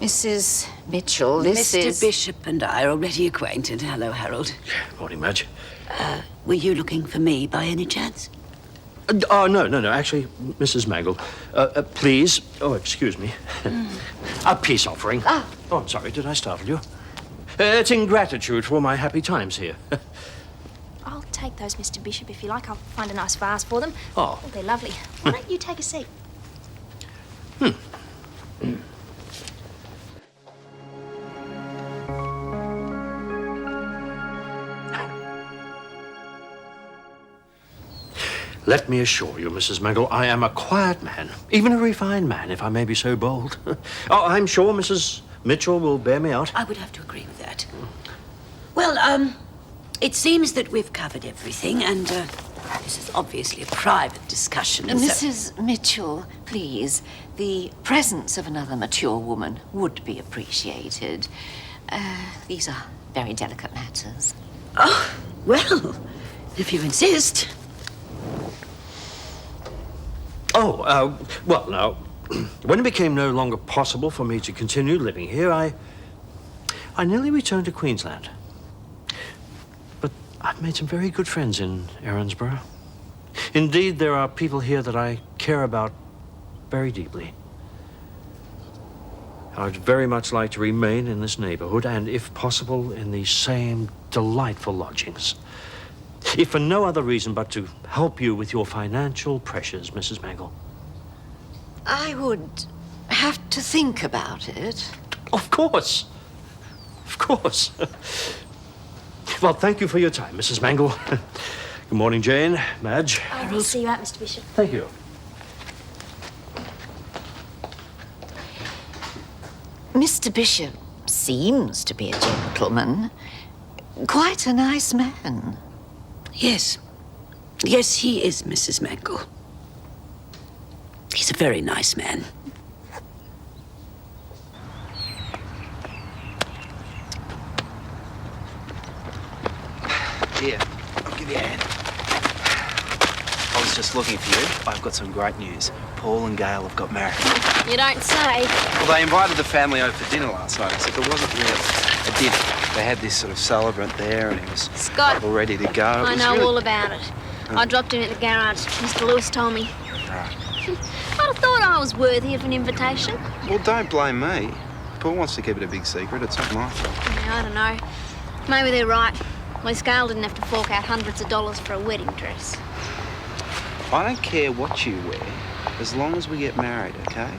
Mrs. Mitchell, this is... Mr. Bishop and I are already acquainted. Hello, Harold. Morning, Madge. Were you looking for me by any chance? No. Actually, Mrs. Mangle, please. Oh, excuse me. A peace offering. Oh, I'm sorry. Did I startle you? It's in gratitude for all my happy times here. I'll take those, Mr. Bishop, if you like. I'll find a nice vase for them. Oh. They're lovely. Why don't you take a seat? Let me assure you, Mrs. Mangle, I am a quiet man, even a refined man, if I may be so bold. Oh, I'm sure Mrs. Mitchell will bear me out. I would have to agree with that. Well, it seems that we've covered everything, and this is obviously a private discussion. so- Mrs. Mitchell, please. The presence of another mature woman would be appreciated. These are very delicate matters. Oh, well, if you insist. Oh, well, now, when it became no longer possible for me to continue living here, I nearly returned to Queensland. But I've made some very good friends in Erinsborough. Indeed, there are people here that I care about very deeply. I'd very much like to remain in this neighborhood and, if possible, in these same delightful lodgings. If for no other reason but to help you with your financial pressures, Mrs. Mangle. I would have to think about it. Of course. Of course. Well, thank you for your time, Mrs. Mangle. Good morning, Jane, Madge. I'll see you out, Mr. Bishop. Thank you. Mr. Bishop seems to be a gentleman. Quite a nice man. Yes. Yes, he is, Mrs. Mangle. He's a very nice man. Here, I'll give you a hand. I was just looking for you. I've got some great news. Paul and Gail have got married. You don't say. Well, they invited the family over for dinner last night, except it wasn't really a dinner. They had this sort of celebrant there, and he was Scott. all ready to go. I know all about it. I dropped him at the garage. Mr. Lewis told me. Right. I'd have thought I was worthy of an invitation. Well, don't blame me. Paul wants to keep it a big secret. It's not my fault. Yeah, I don't know. Maybe they're right. At least Gail didn't have to fork out hundreds of dollars for a wedding dress. I don't care what you wear, as long as we get married, okay?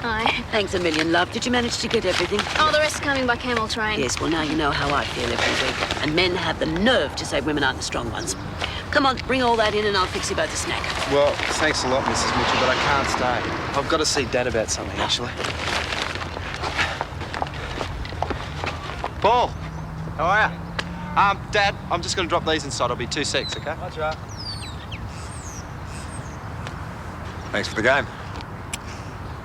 Aye. Thanks a million, love. Did you manage to get everything? Oh, the rest coming by camel train. Yes, well, now you know how I feel every week. And men have the nerve to say women aren't the strong ones. Come on, bring all that in and I'll fix you both a snack. Well, thanks a lot, Mrs. Mitchell, but I can't stay. I've got to see Dad about something, actually. Paul, how are you? Dad, I'm just going to drop these inside. I'll be 2 secs, okay? That's right. Thanks for the game.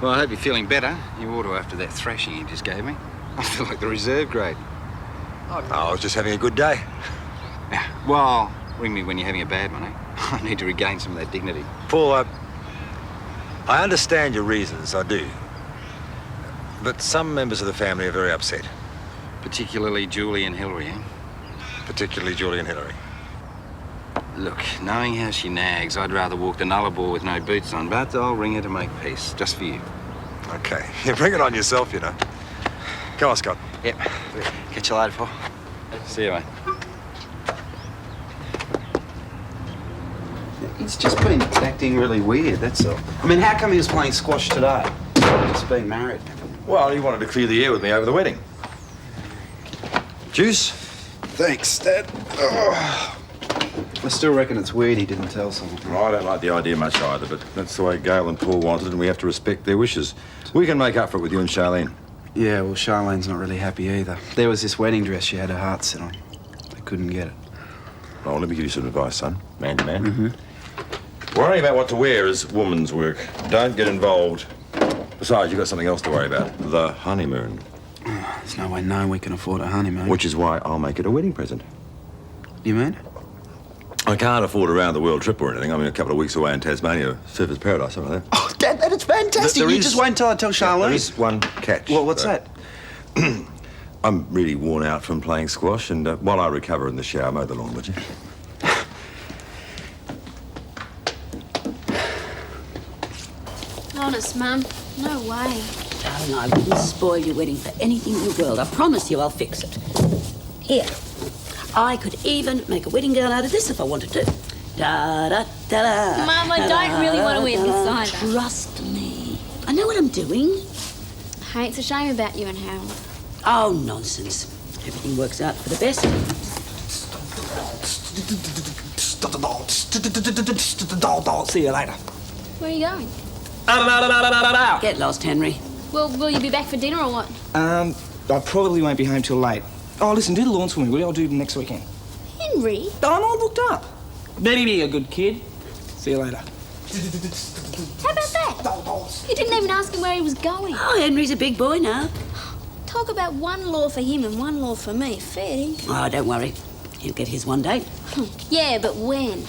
Well, I hope you're feeling better. You ought to after that thrashing you just gave me. I feel like the reserve grade. Oh, I was just having a good day. Yeah, well, ring me when you're having a bad one, eh? I need to regain some of that dignity. Paul, I understand your reasons, I do. But some members of the family are very upset. Particularly Julie and Hillary, eh? Particularly Julie and Hillary. Look, knowing how she nags, I'd rather walk the Nullarbor with no boots on, but I'll ring her to make peace, just for you. Okay. You bring it on yourself, you know. Come on, Scott. Yep. Catch you later, Paul. See you, mate. He's just been acting really weird, that's all. I mean, how come he was playing squash today? Just being married. Well, he wanted to clear the air with me over the wedding. Juice? Thanks, Dad. Oh. I still reckon it's weird he didn't tell someone. Well, I don't like the idea much either, but that's the way Gail and Paul wanted it, and we have to respect their wishes. We can make up for it with you and Charlene. Yeah, well, Charlene's not really happy either. There was this wedding dress she had her heart set on. They couldn't get it. Well, let me give you some advice, son. Man to man. Mm-hmm. Worrying about what to wear is woman's work. Don't get involved. Besides, you've got something else to worry about. The honeymoon. There's no way knowing we can afford a honeymoon. Which is why I'll make it a wedding present. You mean? I can't afford a round-the-world trip or anything. I mean, a couple of weeks away in Tasmania, surfers paradise, something like that. Oh, Dad, that is fantastic. You just wait until I tell Charlene. There is one catch. Well, what's that? I'm really worn out from playing squash, and while I recover in the shower, mow the lawn, would you? Honest, Mum. No way. Darling, I wouldn't spoil your wedding for anything in the world. I promise you I'll fix it. Here. I could even make a wedding gown out of this if I wanted to. Da-da-da-da. Mum, I don't really want to wear this either. Trust me. I know what I'm doing. Hey, it's a shame about you and Harold. Oh, nonsense. Everything works out for the best. See you later. Where are you going? Get lost, Henry. Well, will you be back for dinner or what? I probably won't be home till late. Oh, listen, do the lawns for me, will you? I'll do them next weekend. Henry? I'm all booked up. Better be a good kid. See you later. How about that? You didn't even ask him where he was going. Oh, Henry's a big boy now. Talk about one law for him and one law for me. Fair dinkum. Oh, don't worry. He'll get his one day. Yeah, but when?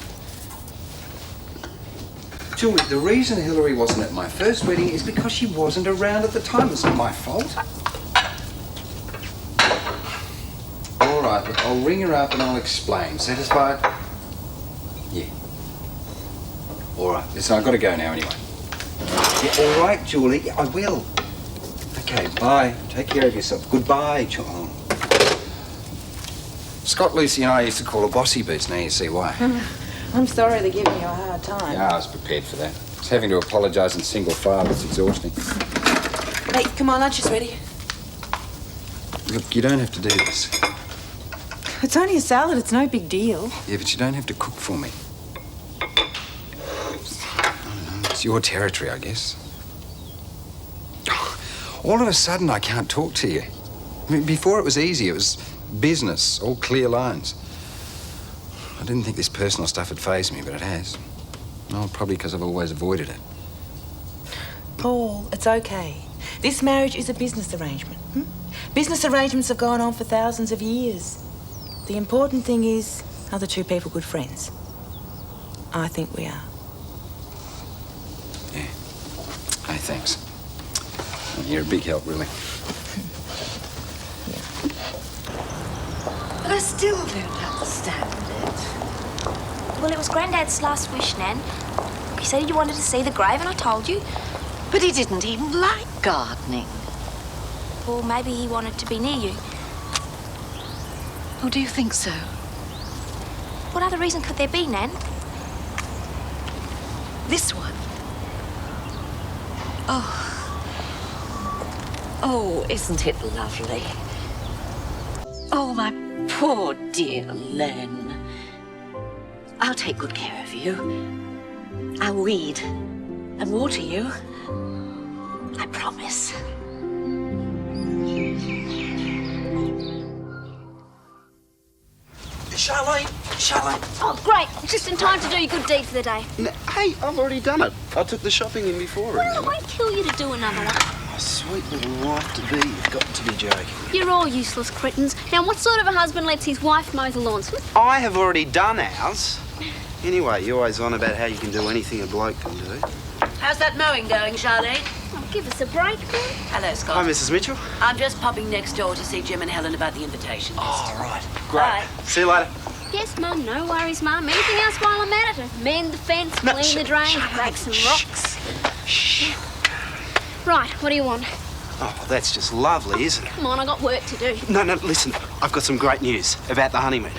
Julie, the reason Hillary wasn't at my first wedding is because she wasn't around at the time. It's not my fault. All right, look, I'll ring her up and I'll explain. Satisfied? Yeah. All right, listen, I've got to go now anyway. Yeah, all right, Julie, I will. Okay, bye. Take care of yourself. Goodbye, child. Scott, Lucy and I used to call her bossy boots. Now you see why. I'm sorry they're giving you a hard time. Yeah, I was prepared for that. Just having to apologise in single file was exhausting. Hey, come on, lunch is ready. Look, you don't have to do this. It's only a salad, it's no big deal. Yeah, but you don't have to cook for me. I don't know, it's your territory, I guess. All of a sudden, I can't talk to you. I mean, before it was easy. It was business, all clear lines. I didn't think this personal stuff would faze me, but it has. Oh, probably because I've always avoided it. Paul, it's okay. This marriage is a business arrangement. Business arrangements have gone on for thousands of years. The important thing is, are the two people good friends? I think we are. Yeah. Hey, thanks. You're a big help, really. But I still don't understand it. Well, it was Grandad's last wish, Nan. He said he wanted to see the grave, and I told you. But he didn't even like gardening. Or maybe he wanted to be near you. Oh, do you think so? What other reason could there be, Nan? This one. Oh. Oh, isn't it lovely? Oh, my poor dear Len. I'll take good care of you. I'll weed and water you. I promise. Charlotte. Oh, great. Just in time to do your good deed for the day. Hey, I've already done it. I took the shopping in before. Well, I'd kill you to do another one. Oh, sweet little wife-to-be. You've got to be joking. You're all useless cretins. Now, what sort of a husband lets his wife mow the lawns? I have already done ours. Anyway, you're always on about how you can do anything a bloke can do. How's that mowing going, Charlotte? Oh, give us a break, then. Hello, Scott. Hi, Mrs. Mitchell. I'm just popping next door to see Jim and Helen about the invitation list. Oh, right. Great. Bye. See you later. Yes, Mum, no worries, Mum. Anything else while I'm at it? Mend the fence, clean the drain, break some rocks. Shh. Right, what do you want? Oh, that's just lovely, isn't it? Come on, I got work to do. No, listen. I've got some great news about the honeymoon.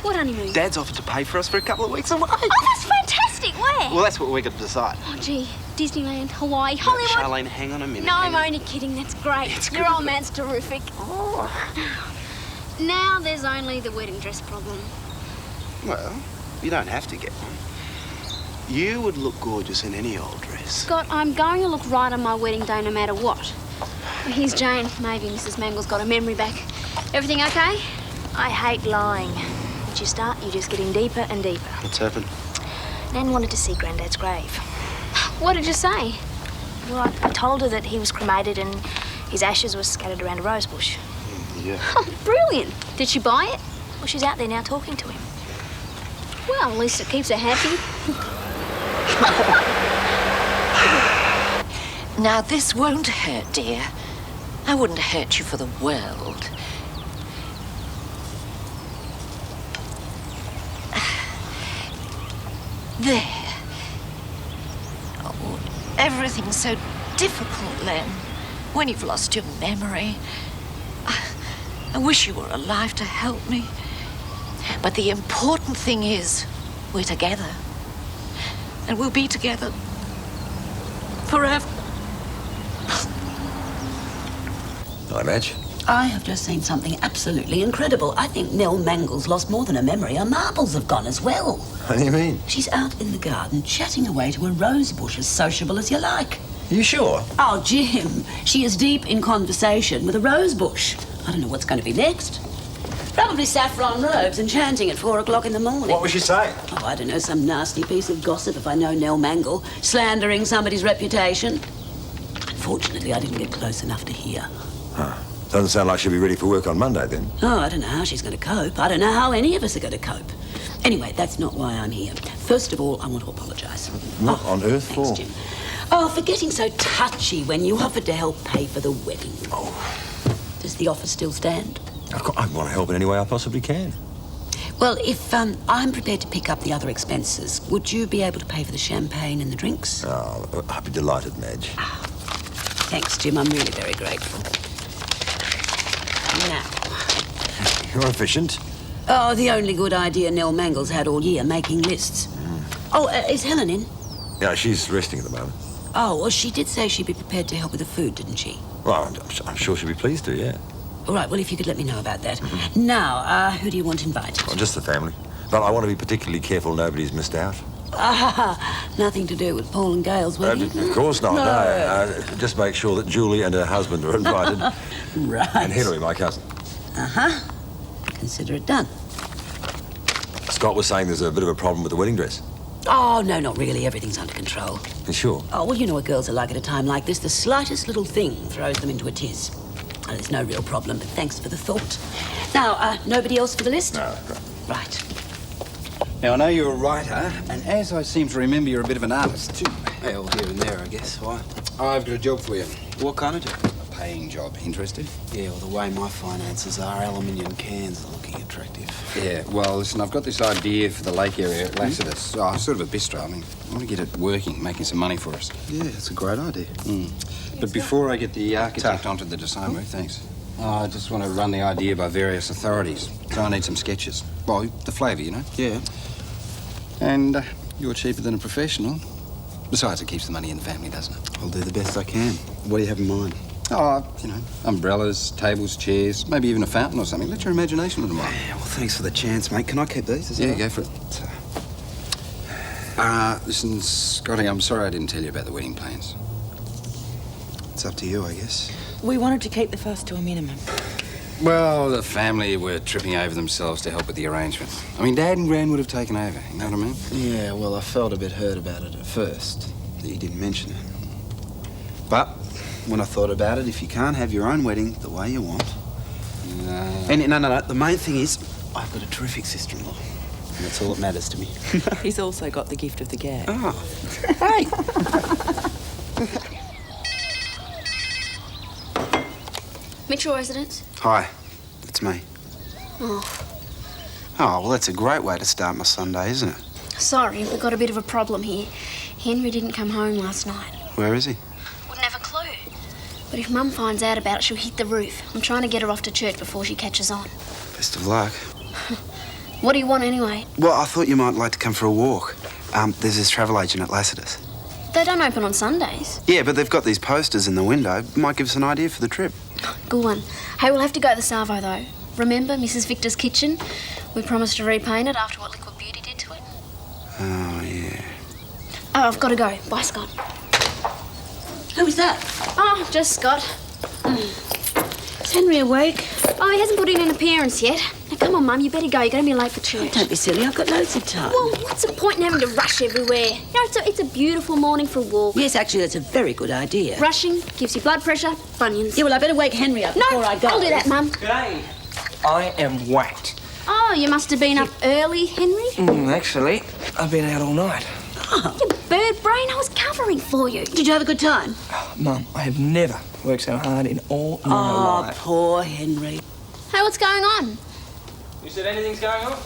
What honeymoon? Dad's offered to pay for us for a couple of weeks away. Oh, that's fantastic. Where? Well, that's what we're going to decide. Oh, gee. Disneyland, Hawaii, Hollywood. Charlene, hang on a minute. No, I'm only kidding. That's great. Your old man's terrific. Oh. Now there's only the wedding dress problem. Well, you don't have to get one. You would look gorgeous in any old dress. Scott, I'm going to look right on my wedding day no matter what. Here's Jane. Maybe Mrs. Mangle's got her memory back. Everything okay? I hate lying. Once you start, you just get in deeper and deeper. What's happened? Nan wanted to see Grandad's grave. What did you say? Well, I told her that he was cremated and his ashes were scattered around a rose bush. Yeah. Oh, brilliant. Did she buy it? Well, she's out there now talking to him. Well, at least it keeps her happy. Now, this won't hurt, dear. I wouldn't hurt you for the world. There. Oh, everything's so difficult, Len, when you've lost your memory. I wish you were alive to help me. But the important thing is we're together. And we'll be together forever. Hi, Madge. I have just seen something absolutely incredible. I think Nell Mangle's lost more than her memory. Her marbles have gone as well. What do you mean? She's out in the garden chatting away to a rose bush, as sociable as you like. Are you sure? Oh, Jim, she is deep in conversation with a rose bush. I don't know what's going to be next. Probably saffron robes and chanting at 4 o'clock in the morning. What was she saying? Oh, I don't know, some nasty piece of gossip if I know Nell Mangle. Slandering somebody's reputation. Unfortunately, I didn't get close enough to hear. Huh. Doesn't sound like she'll be ready for work on Monday, then. Oh, I don't know how she's going to cope. I don't know how any of us are going to cope. Anyway, that's not why I'm here. First of all, I want to apologise. What on earth for? Thanks, Jim. Oh, for getting so touchy when you offered to help pay for the wedding. Oh. Does the offer still stand? I want to help in any way I possibly can. Well, if I'm prepared to pick up the other expenses, would you be able to pay for the champagne and the drinks? Oh, I'd be delighted, Madge. Thanks, Jim. I'm really very grateful. Now. You're efficient. Oh, the only good idea Nell Mangle's had all year, making lists. Oh, is Helen in? Yeah, she's resting at the moment. Oh, well, she did say she'd be prepared to help with the food, didn't she? Well, I'm sure she'll be pleased to, yeah. All right, well, if you could let me know about that. Now, who do you want invited? Well, just the family. But I want to be particularly careful nobody's missed out. Nothing to do with Paul and Gail's wedding? Of course not, no. Just make sure that Julie and her husband are invited. Right. And Henry, my cousin. Uh-huh. Consider it done. Scott was saying there's a bit of a problem with the wedding dress. Oh, no, not really. Everything's under control. You sure? Oh, well, you know what girls are like at a time like this. The slightest little thing throws them into a tiz. Oh, there's no real problem, but thanks for the thought. Now, nobody else for the list? No. Right. Now, I know you're a writer, and as I seem to remember, you're a bit of an artist, too. Well, here and there, I guess. Why? I've got a job for you. What kind of job? A paying job. Interested? Yeah, well, the way my finances are, aluminium cans are looking attractive. Yeah, well, listen, I've got this idea for the lake area at Lassiter's. Oh, sort of a bistro. I mean, I want to get it working, making some money for us. Yeah, it's a great idea. But before I get the architect onto the design work, thanks. I just want to run the idea by various authorities. So I need some sketches. Well, the flavour, you know? Yeah. And you're cheaper than a professional. Besides, it keeps the money in the family, doesn't it? I'll do the best I can. What do you have in mind? Oh, you know, umbrellas, tables, chairs, maybe even a fountain or something. Let your imagination run wild. Yeah, well, thanks for the chance, mate. Can I keep these? Yeah, go for it. Listen, Scotty, I'm sorry I didn't tell you about the wedding plans. It's up to you, I guess. We wanted to keep the fuss to a minimum. Well, the family were tripping over themselves to help with the arrangements. I mean, Dad and Gran would have taken over, you know what I mean? Yeah, well, I felt a bit hurt about it at first, that you didn't mention it. But when I thought about it, if you can't have your own wedding the way you want... And no, the main thing is, I've got a terrific sister-in-law. And that's all that matters to me. He's also got the gift of the gab. Oh, hey! Mitchell residence? Hi, it's me. Oh, Oh, well, that's a great way to start my Sunday, isn't it? sorry, we've got a bit of a problem here. Henry didn't come home last night. Where is he? Wouldn't have a clue. But if Mum finds out about it, she'll hit the roof. I'm trying to get her off to church before she catches on. Best of luck. What do you want anyway? Well, I thought you might like to come for a walk. There's this travel agent at Lassiter's. They don't open on Sundays. Yeah, but they've got these posters in the window. Might give us an idea for the trip. Good one. Hey, we'll have to go to the Savo, though. Remember Mrs. Victor's kitchen? We promised to repaint it after what Liquid Beauty did to it. Oh, yeah. Oh, I've got to go. Bye, Scott. Who was that? Oh, just Scott. Is Henry awake? Oh, he hasn't put in an appearance yet. Now, come on, Mum, you better go. You're going to be late for church. Don't be silly. I've got loads of time. Well, what's the point in having to rush everywhere? You know, it's a beautiful morning for a walk. Yes, actually, that's a very good idea. Rushing gives you blood pressure, bunions. Yeah, well, I better wake Henry up before I go. I'll do that, Mum. G'day. I am whacked. Oh, you must have been up early, Henry. Actually, I've been out all night. Oh, you bird brain, I was covering for you. Did you have a good time? Mum, I have never worked so hard in all my Oh, life. poor Henry. Hey, what's going on? You said anything's going on?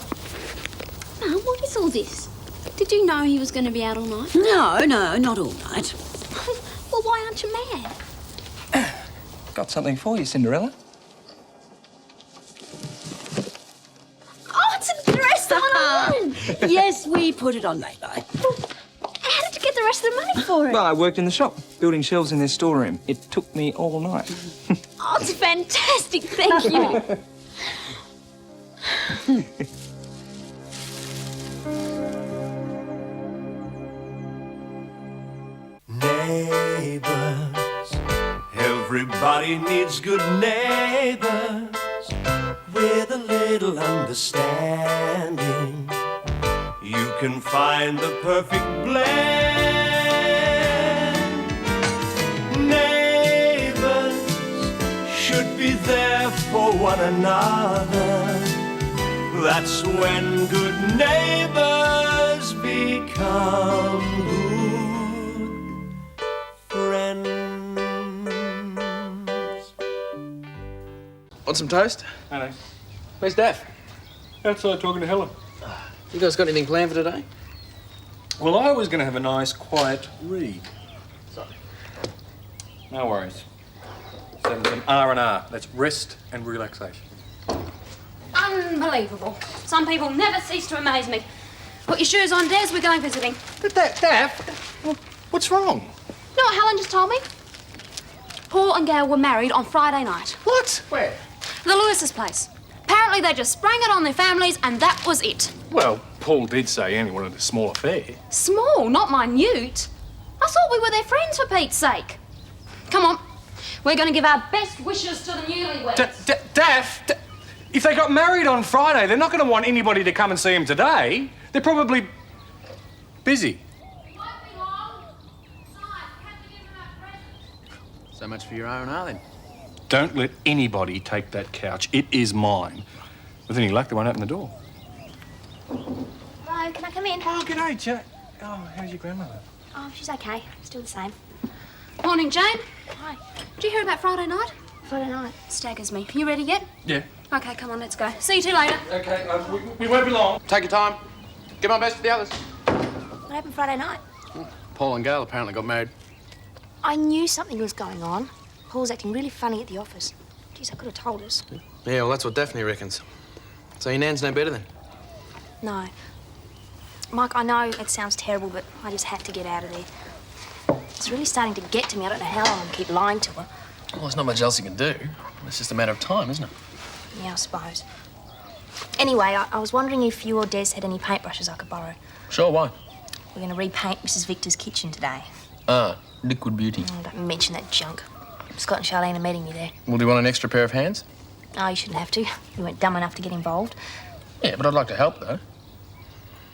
Mum, what is all this? Did you know he was going to be out all night? No, not all night. Well, why Why aren't you mad? Got something for you, Cinderella. Oh, it's a dress that I wanted. Yes, we put it on lately. How did you get the rest of the money for it? Well, I worked in the shop, building shelves in their storeroom. It took me all night. Oh, it's fantastic. Thank you. Neighbours, everybody needs good neighbours with a little understanding. You can find the perfect blend. Neighbours should be there for one another. That's when good neighbours become good friends. Want some toast? Hello. Where's Daph? Outside talking to Helen. You guys got anything planned for today? Well, I was going to have a nice, quiet read. No worries. So there's an R&R. That's rest and relaxation. Unbelievable. Some people never cease to amaze me. Put your shoes on, Des, we're going visiting. But Daph, what's wrong? You know what Helen just told me? Paul and Gail were married on Friday night. What? Where? The Lewis's place. Apparently they just sprang it on their families and that was it. Well, Paul did say he only wanted a small affair. Small, not minute. I thought we were their friends for Pete's sake. Come on. We're going to give our best wishes to the newlyweds. Daph, if they got married on Friday, they're not going to want anybody to come and see them today. They're probably busy. So much for your R&R then. Don't let anybody take that couch. It is mine. With any luck, they won't open the door. Hello, can I come in? Oh, g'day, Jane. Oh, how's your grandmother? Oh, she's okay. Still the same. Morning, Jane. Hi. Did you hear about Friday night? Friday night. Staggers me. You ready yet? Yeah. Okay, come on, let's go. See you two later. Okay, we won't be long. Take your time. Give my best to the others. What happened Friday night? Paul and Gail apparently got married. I knew something was going on. Paul's acting really funny at the office. Geez, I could have told us. Yeah, well, that's what Daphne reckons. So your nan's no better then? No. Mike, I know it sounds terrible, but I just had to get out of there. It's really starting to get to me. I don't know how long I'll keep lying to her. Well, there's not much else you can do. It's just a matter of time, isn't it? Yeah, I suppose. Anyway, I was wondering if you or Des had any paintbrushes I could borrow. Sure, why? We're going to repaint Mrs. Victor's kitchen today. Ah, liquid beauty. Oh, don't mention that junk. Scott and Charlene are meeting me there. Well, do you want an extra pair of hands? Oh, you shouldn't have to. You weren't dumb enough to get involved. Yeah, but I'd like to help, though.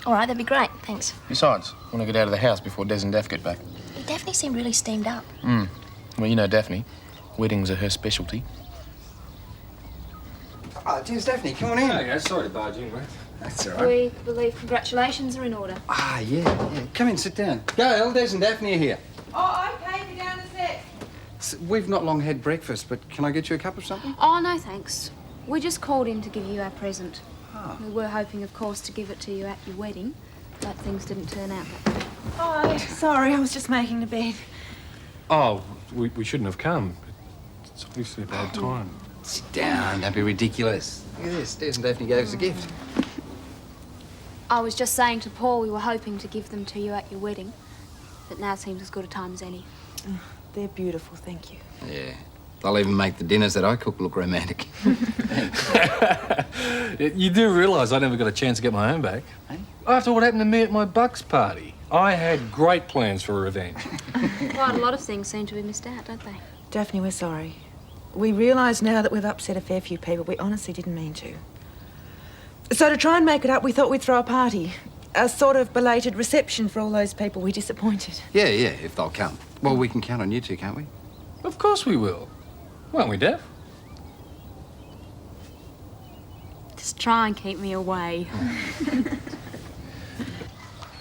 All right, that'd be great. Thanks. Besides, I want to get out of the house before Des and Daph get back. Daphne seemed really steamed up. Well, you know Daphne. Weddings are her specialty. Oh, cheers, Daphne. Come on in. Oh, yeah, sorry to barge in, mate. That's all right. We believe congratulations are in order. Ah, yeah. Come in, sit down. Gail, Des and Daphne are here. Oh, okay, be down the set. We've not long had breakfast, but can I get you a cup of something? Oh, no, thanks. We just called in to give you our present. Ah. We were hoping, of course, to give it to you at your wedding, but things didn't turn out that way. Oh, sorry, I was just making the bed. Oh, we shouldn't have come. It's obviously a bad time. Sit down, don't be ridiculous. Look at this, Des and Daphne gave us a gift. I was just saying to Paul we were hoping to give them to you at your wedding, but now seems as good a time as any. They're beautiful, thank you. Yeah. They'll even make the dinners that I cook look romantic. You do realise I never got a chance to get my own back. Hey? After what happened to me at my Bucks party, I had great plans for revenge. Quite a lot of things seem to be missed out, don't they? Daphne, we're sorry. We realise now that we've upset a fair few people. We honestly didn't mean to. So to try and make it up, we thought we'd throw a party. A sort of belated reception for all those people we disappointed. Yeah, if they'll come. Well, we can count on you two, can't we? Of course we will. Won't we, Daph? Just try and keep me away.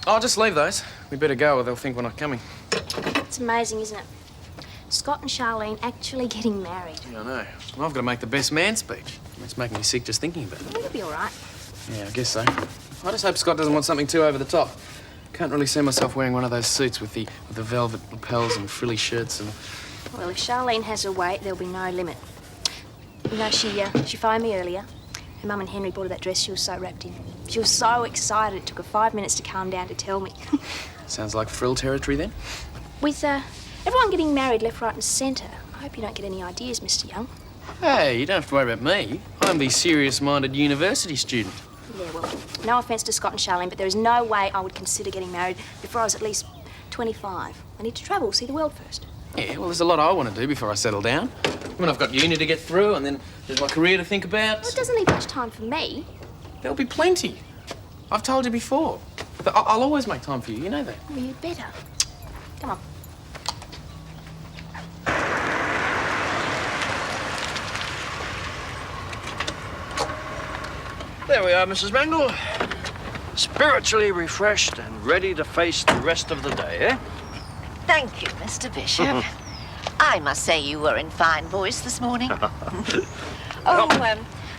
I'll just leave those. We better go or they'll think we're not coming. It's amazing, isn't it? Scott and Charlene actually getting married. Yeah, I know. Well, I've got to make the best man speech. It's making me sick just thinking about it. It'll be all right. Yeah, I guess so. I just hope Scott doesn't want something too over the top. Can't really see myself wearing one of those suits with the velvet lapels and frilly shirts and... Well, if Charlene has her way, there'll be no limit. You know, she phoned me earlier. Her mum and Henry bought her that dress she was so wrapped in. She was so excited it took her 5 minutes to calm down to tell me. Sounds like frill territory then? With everyone getting married left, right and centre, I hope you don't get any ideas, Mr Young. Hey, you don't have to worry about me. I'm the serious-minded university student. Yeah, well, no offence to Scott and Charlene, but there is no way I would consider getting married before I was at least 25. I need to travel, see the world first. Yeah, well, there's a lot I want to do before I settle down. I mean, I've got uni to get through, and then there's my career to think about. Well, it doesn't leave much time for me. There'll be plenty. I've told you before. But I'll always make time for you, you know that. Well, you'd better. Come on. There we are, Mrs. Mangle. Spiritually refreshed and ready to face the rest of the day, eh? Thank you, Mr. Bishop. I must say you were in fine voice this morning.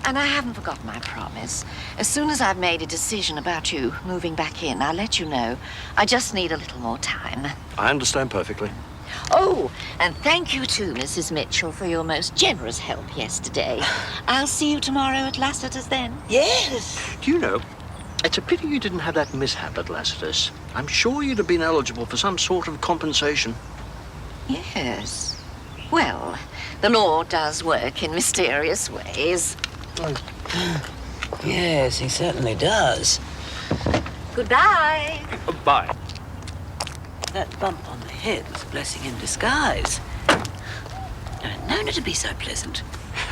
And I haven't forgotten my promise. As soon as I've made a decision about you moving back in, I'll let you know. I just need a little more time. I understand perfectly. Oh, and thank you too, Mrs. Mitchell, for your most generous help yesterday. I'll see you tomorrow at Lassiter's then. Yes. Do you know, it's a pity you didn't have that mishap at Lassiter's. I'm sure you'd have been eligible for some sort of compensation. Yes. Well, the law does work in mysterious ways. Yes, he certainly does. Goodbye. Bye. That bump on the head was a blessing in disguise. I'd known it to be so pleasant.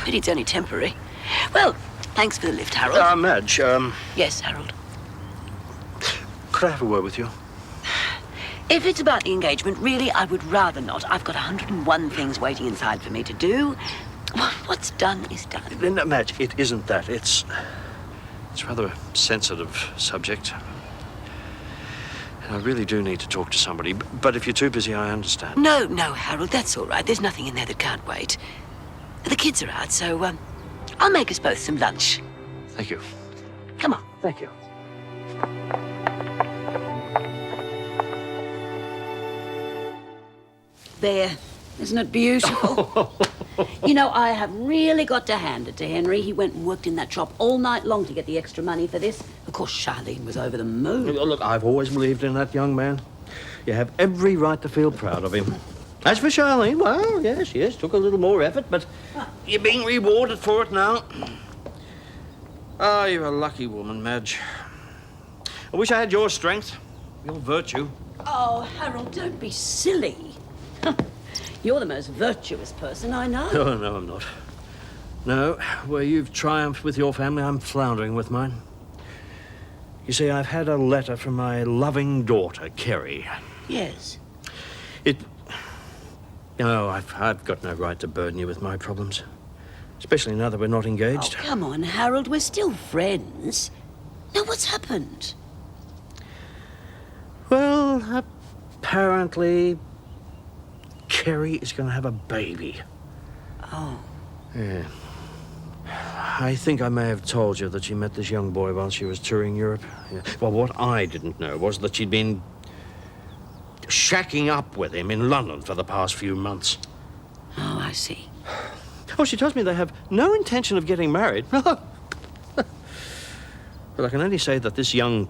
But it's only temporary. Well, thanks for the lift, Harold. Madge, Yes, Harold. could I have a word with you? If it's about the engagement, really, I would rather not. I've got 101 things waiting inside for me to do. What's done is done. No, Madge, it isn't that. It's rather a sensitive subject. And I really do need to talk to somebody. But if you're too busy, I understand. No, Harold, that's all right. There's nothing in there that can't wait. The kids are out, so I'll make us both some lunch. Thank you. Come on. Thank you. There. Isn't it beautiful? You know, I have really got to hand it to Henry. He went and worked in that shop all night long to get the extra money for this. Of course, Charlene was over the moon. Look, I've always believed in that young man. You have every right to feel proud of him. As for Charlene, well, yes, took a little more effort, but you're being rewarded for it now. Oh, you're a lucky woman, Madge. I wish I had your strength, your virtue. Oh, Harold, don't be silly. You're the most virtuous person I know. Oh, no, I'm not. No, where you've triumphed with your family, I'm floundering with mine. You see, I've had a letter from my loving daughter, Kerry. Yes. I've got no right to burden you with my problems. Especially now that we're not engaged. Oh, come on, Harold, we're still friends. Now, what's happened? Well, apparently, Kerry is going to have a baby. Oh. Yeah. I think I may have told you that she met this young boy while she was touring Europe. Yeah. Well, what I didn't know was that she'd been shacking up with him in London for the past few months. Oh, I see. Oh, she tells me they have no intention of getting married. No. But I can only say that this young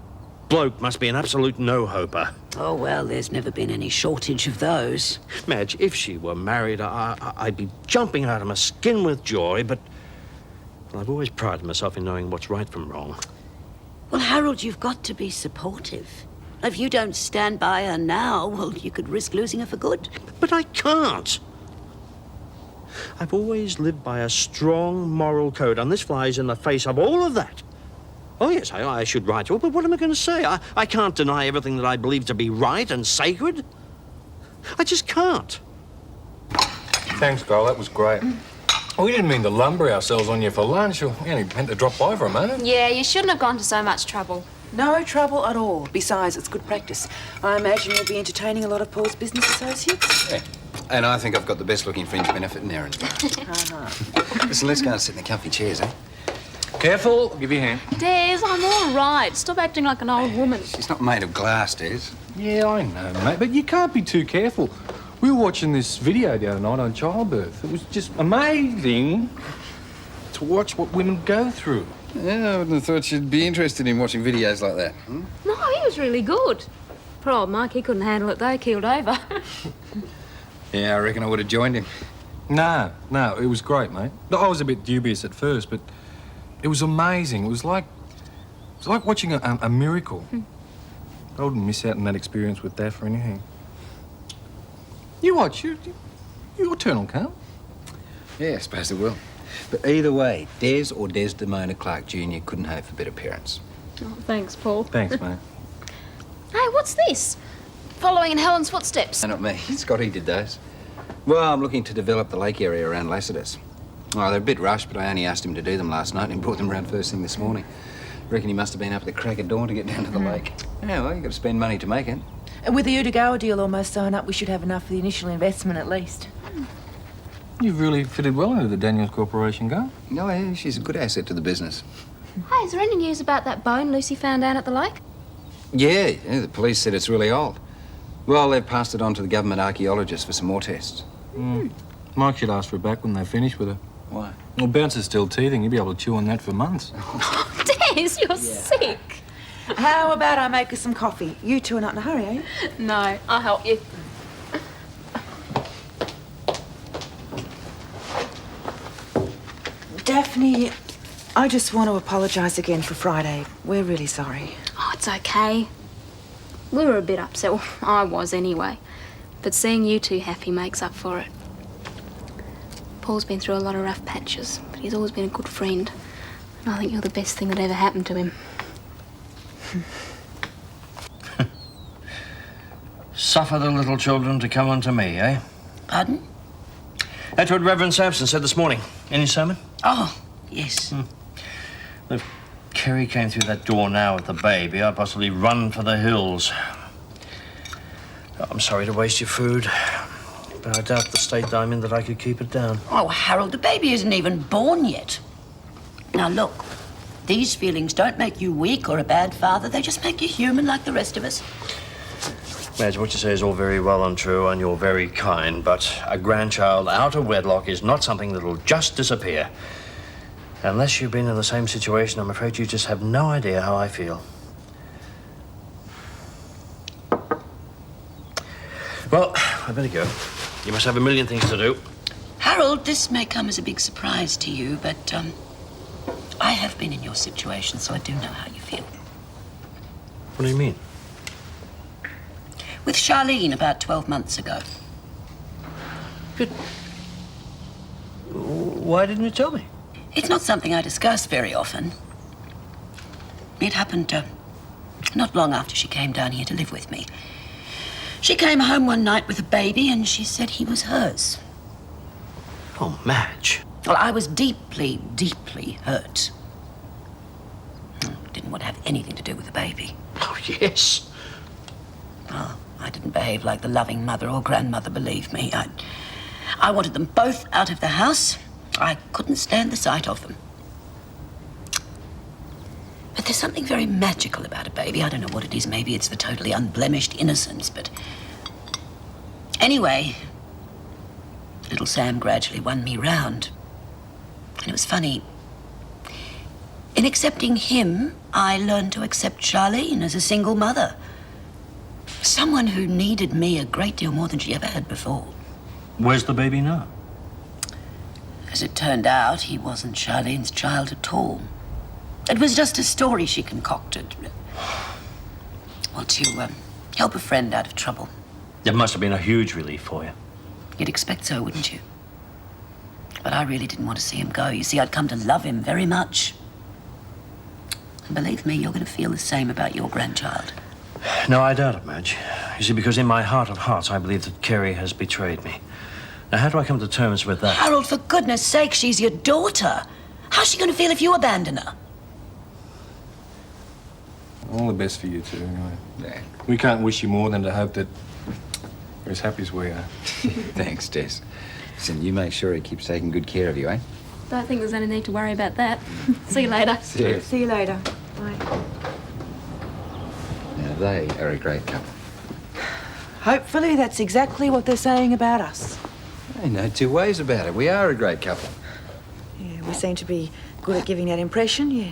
bloke must be an absolute no-hoper. Oh, well, there's never been any shortage of those. Madge, if she were married, I'd be jumping out of my skin with joy, but well, I've always prided myself in knowing what's right from wrong. Well, Harold, you've got to be supportive. If you don't stand by her now, well, you could risk losing her for good. But I can't. I've always lived by a strong moral code, and this flies in the face of all of that. Oh, yes, I should write to her, but what am I going to say? I can't deny everything that I believe to be right and sacred. I just can't. Thanks, Carl. That was great. We didn't mean to lumber ourselves on you for lunch. We only meant to drop by for a minute. Yeah, you shouldn't have gone to so much trouble. No trouble at all. Besides, it's good practice. I imagine you'll be entertaining a lot of Paul's business associates. Yeah. And I think I've got the best looking fringe benefit in there as well. Listen, let's go and sit in the comfy chairs, eh? Careful, I'll give you a hand. Des, I'm all right. Stop acting like an old woman. She's not made of glass, Des. Yeah, I know, mate, but you can't be too careful. We were watching this video the other night on childbirth. It was just amazing to watch what women go through. Yeah, I wouldn't have thought you'd be interested in watching videos like that. No, he was really good. Poor old Mike, he couldn't handle it though. He keeled over. Yeah, I reckon I would have joined him. No, it was great, mate. I was a bit dubious at first, but it was amazing. It was like watching a miracle. I wouldn't miss out on that experience with Daphne or anything. You watch, your turn will come. Yeah, I suppose it will. But either way, Des or Desdemona Clarke Jr. couldn't hope for better parents. Oh, thanks, Paul. Thanks, mate. Hey, what's this? Following in Helen's footsteps. No, not me. Scotty did those. Well, I'm looking to develop the lake area around Lassiter's. Oh, they're a bit rushed, but I only asked him to do them last night and he brought them round first thing this morning. Reckon he must have been up at the crack of dawn to get down to the lake. Yeah, well, you've got to spend money to make it. And with the Udogawa deal almost sewn up, we should have enough for the initial investment at least. You've really fitted well into the Daniels Corporation, girl. No, yeah, she's a good asset to the business. Hey, is there any news about that bone Lucy found down at the lake? Yeah, the police said it's really old. Well, they've passed it on to the government archaeologists for some more tests. Mike should ask for it back when they finish with her. Why? Well, Bouncer's still teething. He'll be able to chew on that for months. Des, you're sick. How about I make us some coffee? You two are not in a hurry, are you? No, I'll help you. Daphne, I just want to apologise again for Friday. We're really sorry. Oh, it's okay. We were a bit upset. Well, I was anyway. But seeing you two happy makes up for it. Paul's been through a lot of rough patches, but he's always been a good friend. And I think you're the best thing that ever happened to him. Suffer the little children to come unto me, eh? Pardon? That's what Reverend Sampson said this morning in his sermon. Oh, yes. If Kerry came through that door now with the baby, I'd possibly run for the hills. I'm sorry to waste your food, but I doubt the state that I'm in that I could keep it down. Oh, Harold, the baby isn't even born yet. Now, look, these feelings don't make you weak or a bad father. They just make you human like the rest of us. Madge, what you say is all very well and true, and you're very kind, but a grandchild out of wedlock is not something that'll just disappear. Unless you've been in the same situation, I'm afraid you just have no idea how I feel. Well, I better go. You must have a million things to do. Harold, this may come as a big surprise to you, but, I have been in your situation, so I do know how you feel. What do you mean? With Charlene about 12 months ago. But why didn't you tell me? It's not something I discuss very often. It happened, not long after she came down here to live with me. She came home one night with a baby and she said he was hers. Oh, Madge. Well, I was deeply, deeply hurt. Didn't want to have anything to do with the baby. Oh, yes. Oh, I didn't behave like the loving mother or grandmother, believe me. I wanted them both out of the house. I couldn't stand the sight of them. But there's something very magical about a baby. I don't know what it is. Maybe it's the totally unblemished innocence, but... Anyway, little Sam gradually won me round. And it was funny. In accepting him, I learned to accept Charlene as a single mother. Someone who needed me a great deal more than she ever had before. Where's the baby now? As it turned out, he wasn't Charlene's child at all. It was just a story she concocted. Well, to help a friend out of trouble. It must have been a huge relief for you. You'd expect so, wouldn't you? But I really didn't want to see him go. You see, I'd come to love him very much. And believe me, you're going to feel the same about your grandchild. No, I doubt it, Madge. You see, because in my heart of hearts, I believe that Kerry has betrayed me. Now, how do I come to terms with that? Harold, for goodness sake, she's your daughter. How's she going to feel if you abandon her? All the best for you two, anyway. Yeah. We can't wish you more than to hope that you're as happy as we are. Thanks, Des. Listen, you make sure he keeps taking good care of you, eh? Don't think there's any need to worry about that. See you later. See you later. Bye. Now, they are a great couple. Hopefully that's exactly what they're saying about us. Ain't no two ways about it. We are a great couple. Yeah, we seem to be good at giving that impression, yeah.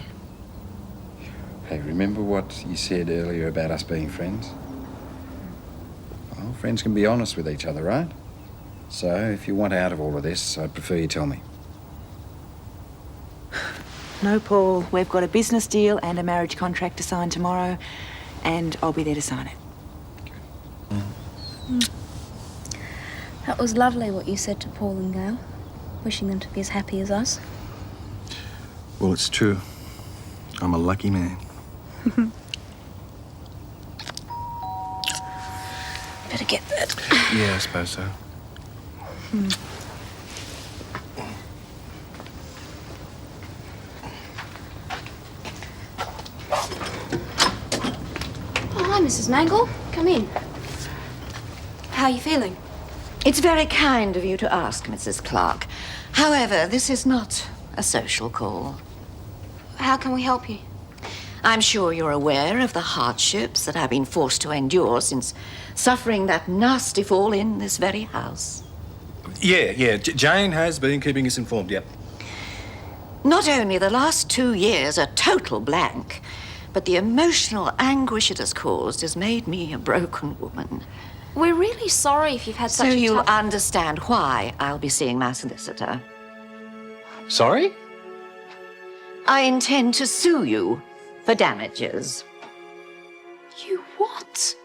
Hey, remember what you said earlier about us being friends? Well, friends can be honest with each other, right? So, if you want out of all of this, I'd prefer you tell me. No, Paul, we've got a business deal and a marriage contract to sign tomorrow, and I'll be there to sign it. That was lovely what you said to Paul and Gail, wishing them to be as happy as us. Well, it's true. I'm a lucky man. Better get that. Yeah, I suppose so. Oh, hi, Mrs. Mangle. Come in. How are you feeling? It's very kind of you to ask, Mrs. Clarke. However, this is not a social call. How can we help you? I'm sure you're aware of the hardships that I've been forced to endure since suffering that nasty fall in this very house. Yeah. Jane has been keeping us informed, yep. Not only the last 2 years a total blank, but the emotional anguish it has caused has made me a broken woman. We're really sorry if you've had such So a you'll tough... understand why I'll be seeing my solicitor. Sorry? I intend to sue you for damages. You what?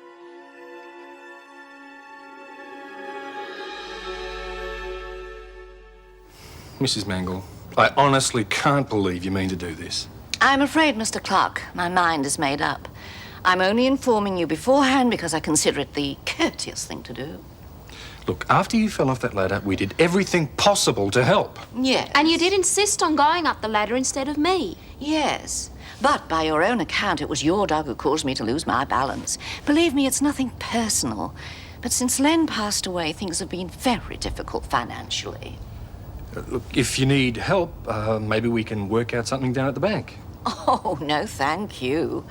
Mrs. Mangle, I honestly can't believe you mean to do this. I'm afraid, Mr. Clarke, my mind is made up. I'm only informing you beforehand because I consider it the courteous thing to do. Look, after you fell off that ladder, we did everything possible to help. Yes. And you did insist on going up the ladder instead of me. Yes. But by your own account, it was your dog who caused me to lose my balance. Believe me, it's nothing personal. But since Len passed away, things have been very difficult financially. Look, if you need help, maybe we can work out something down at the bank. Oh, no, thank you.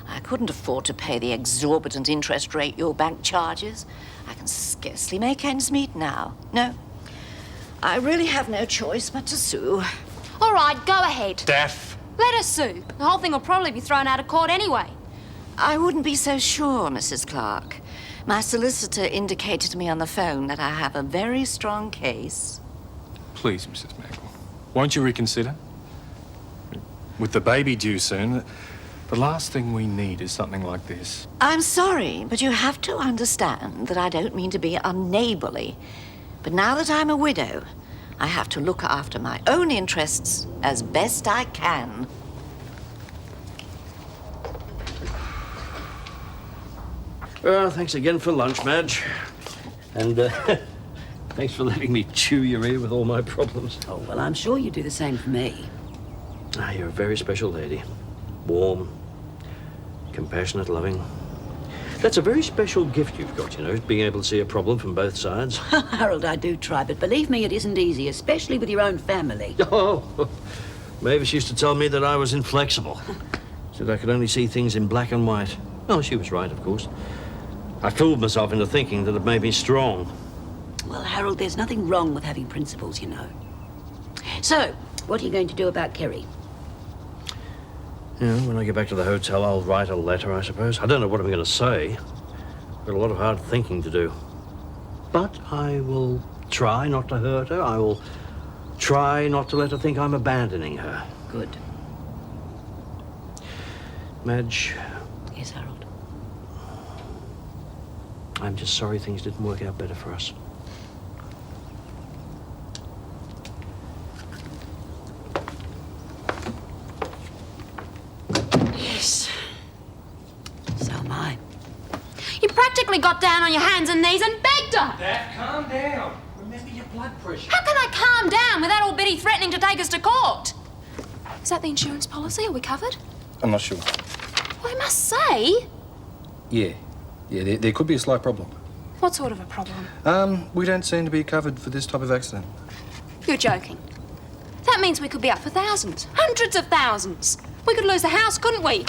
I couldn't afford to pay the exorbitant interest rate your bank charges. I can scarcely make ends meet now. No, I really have no choice but to sue. All right, go ahead. Daff. Let us sue. The whole thing will probably be thrown out of court anyway. I wouldn't be so sure, Mrs. Clarke. My solicitor indicated to me on the phone that I have a very strong case. Please, Mrs. Mangle, won't you reconsider? With the baby due soon, the last thing we need is something like this. I'm sorry, but you have to understand that I don't mean to be unneighbourly. But now that I'm a widow, I have to look after my own interests as best I can. Well, thanks again for lunch, Madge. And thanks for letting me chew your ear with all my problems. Oh, well, I'm sure you do the same for me. Ah, you're a very special lady. Warm, compassionate, loving. That's a very special gift you've got, you know, being able to see a problem from both sides. Harold, I do try, but believe me, it isn't easy, especially with your own family. Oh, Mavis used to tell me that I was inflexible. Said I could only see things in black and white. Oh, she was right, of course. I fooled myself into thinking that it made me strong. Well, Harold, there's nothing wrong with having principles, you know. So, what are you going to do about Kerry? Yeah, when I get back to the hotel, I'll write a letter, I suppose. I don't know what I'm going to say. Got a lot of hard thinking to do. But I will try not to hurt her. I will try not to let her think I'm abandoning her. Good. Madge. Yes, Harold? I'm just sorry things didn't work out better for us. Yes. So am I. You practically got down on your hands and knees and begged her. Dad, calm down. Remember your blood pressure. How can I calm down with that old biddy threatening to take us to court? Is that the insurance policy? Are we covered? I'm not sure. Well, I must say. Yeah, there could be a slight problem. What sort of a problem? We don't seem to be covered for this type of accident. You're joking. That means we could be up for thousands, hundreds of thousands. We could lose the house, couldn't we?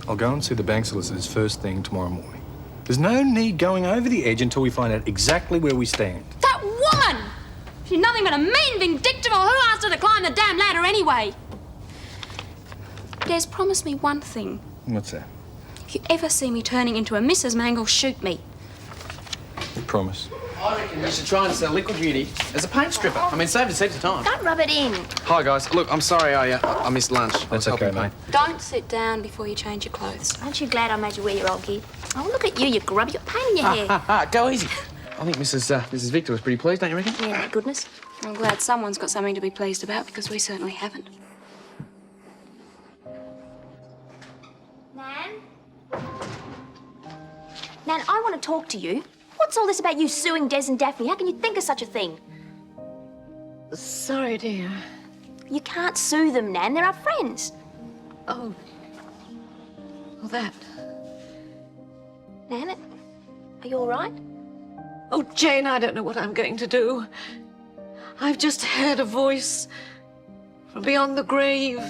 I'll go and see the bank solicitors first thing tomorrow morning. There's no need going over the edge until we find out exactly where we stand. That woman! She's nothing but a mean, vindictive, or who asked her to climb the damn ladder anyway? Des, promise me one thing. What's that? If you ever see me turning into a Mrs. Mangle, shoot me. Promise. I reckon you should try and sell liquid beauty as a paint stripper. I mean, save us heaps of time. Don't rub it in. Hi, guys. Look, I'm sorry I missed lunch. That's okay, mate. Don't sit down before you change your clothes. Aren't you glad I made you wear your old gear? Oh, look at you, you grub. You got paint in your hair. Go easy. I think Mrs. Victor was pretty pleased, don't you reckon? Yeah, thank goodness. I'm glad someone's got something to be pleased about, because we certainly haven't. Nan, I want to talk to you. What's all this about you suing Des and Daphne? How can you think of such a thing? Sorry, dear. You can't sue them, Nan. They're our friends. Oh. Well, that. Nan, are you all right? Oh, Jane, I don't know what I'm going to do. I've just heard a voice from beyond the grave.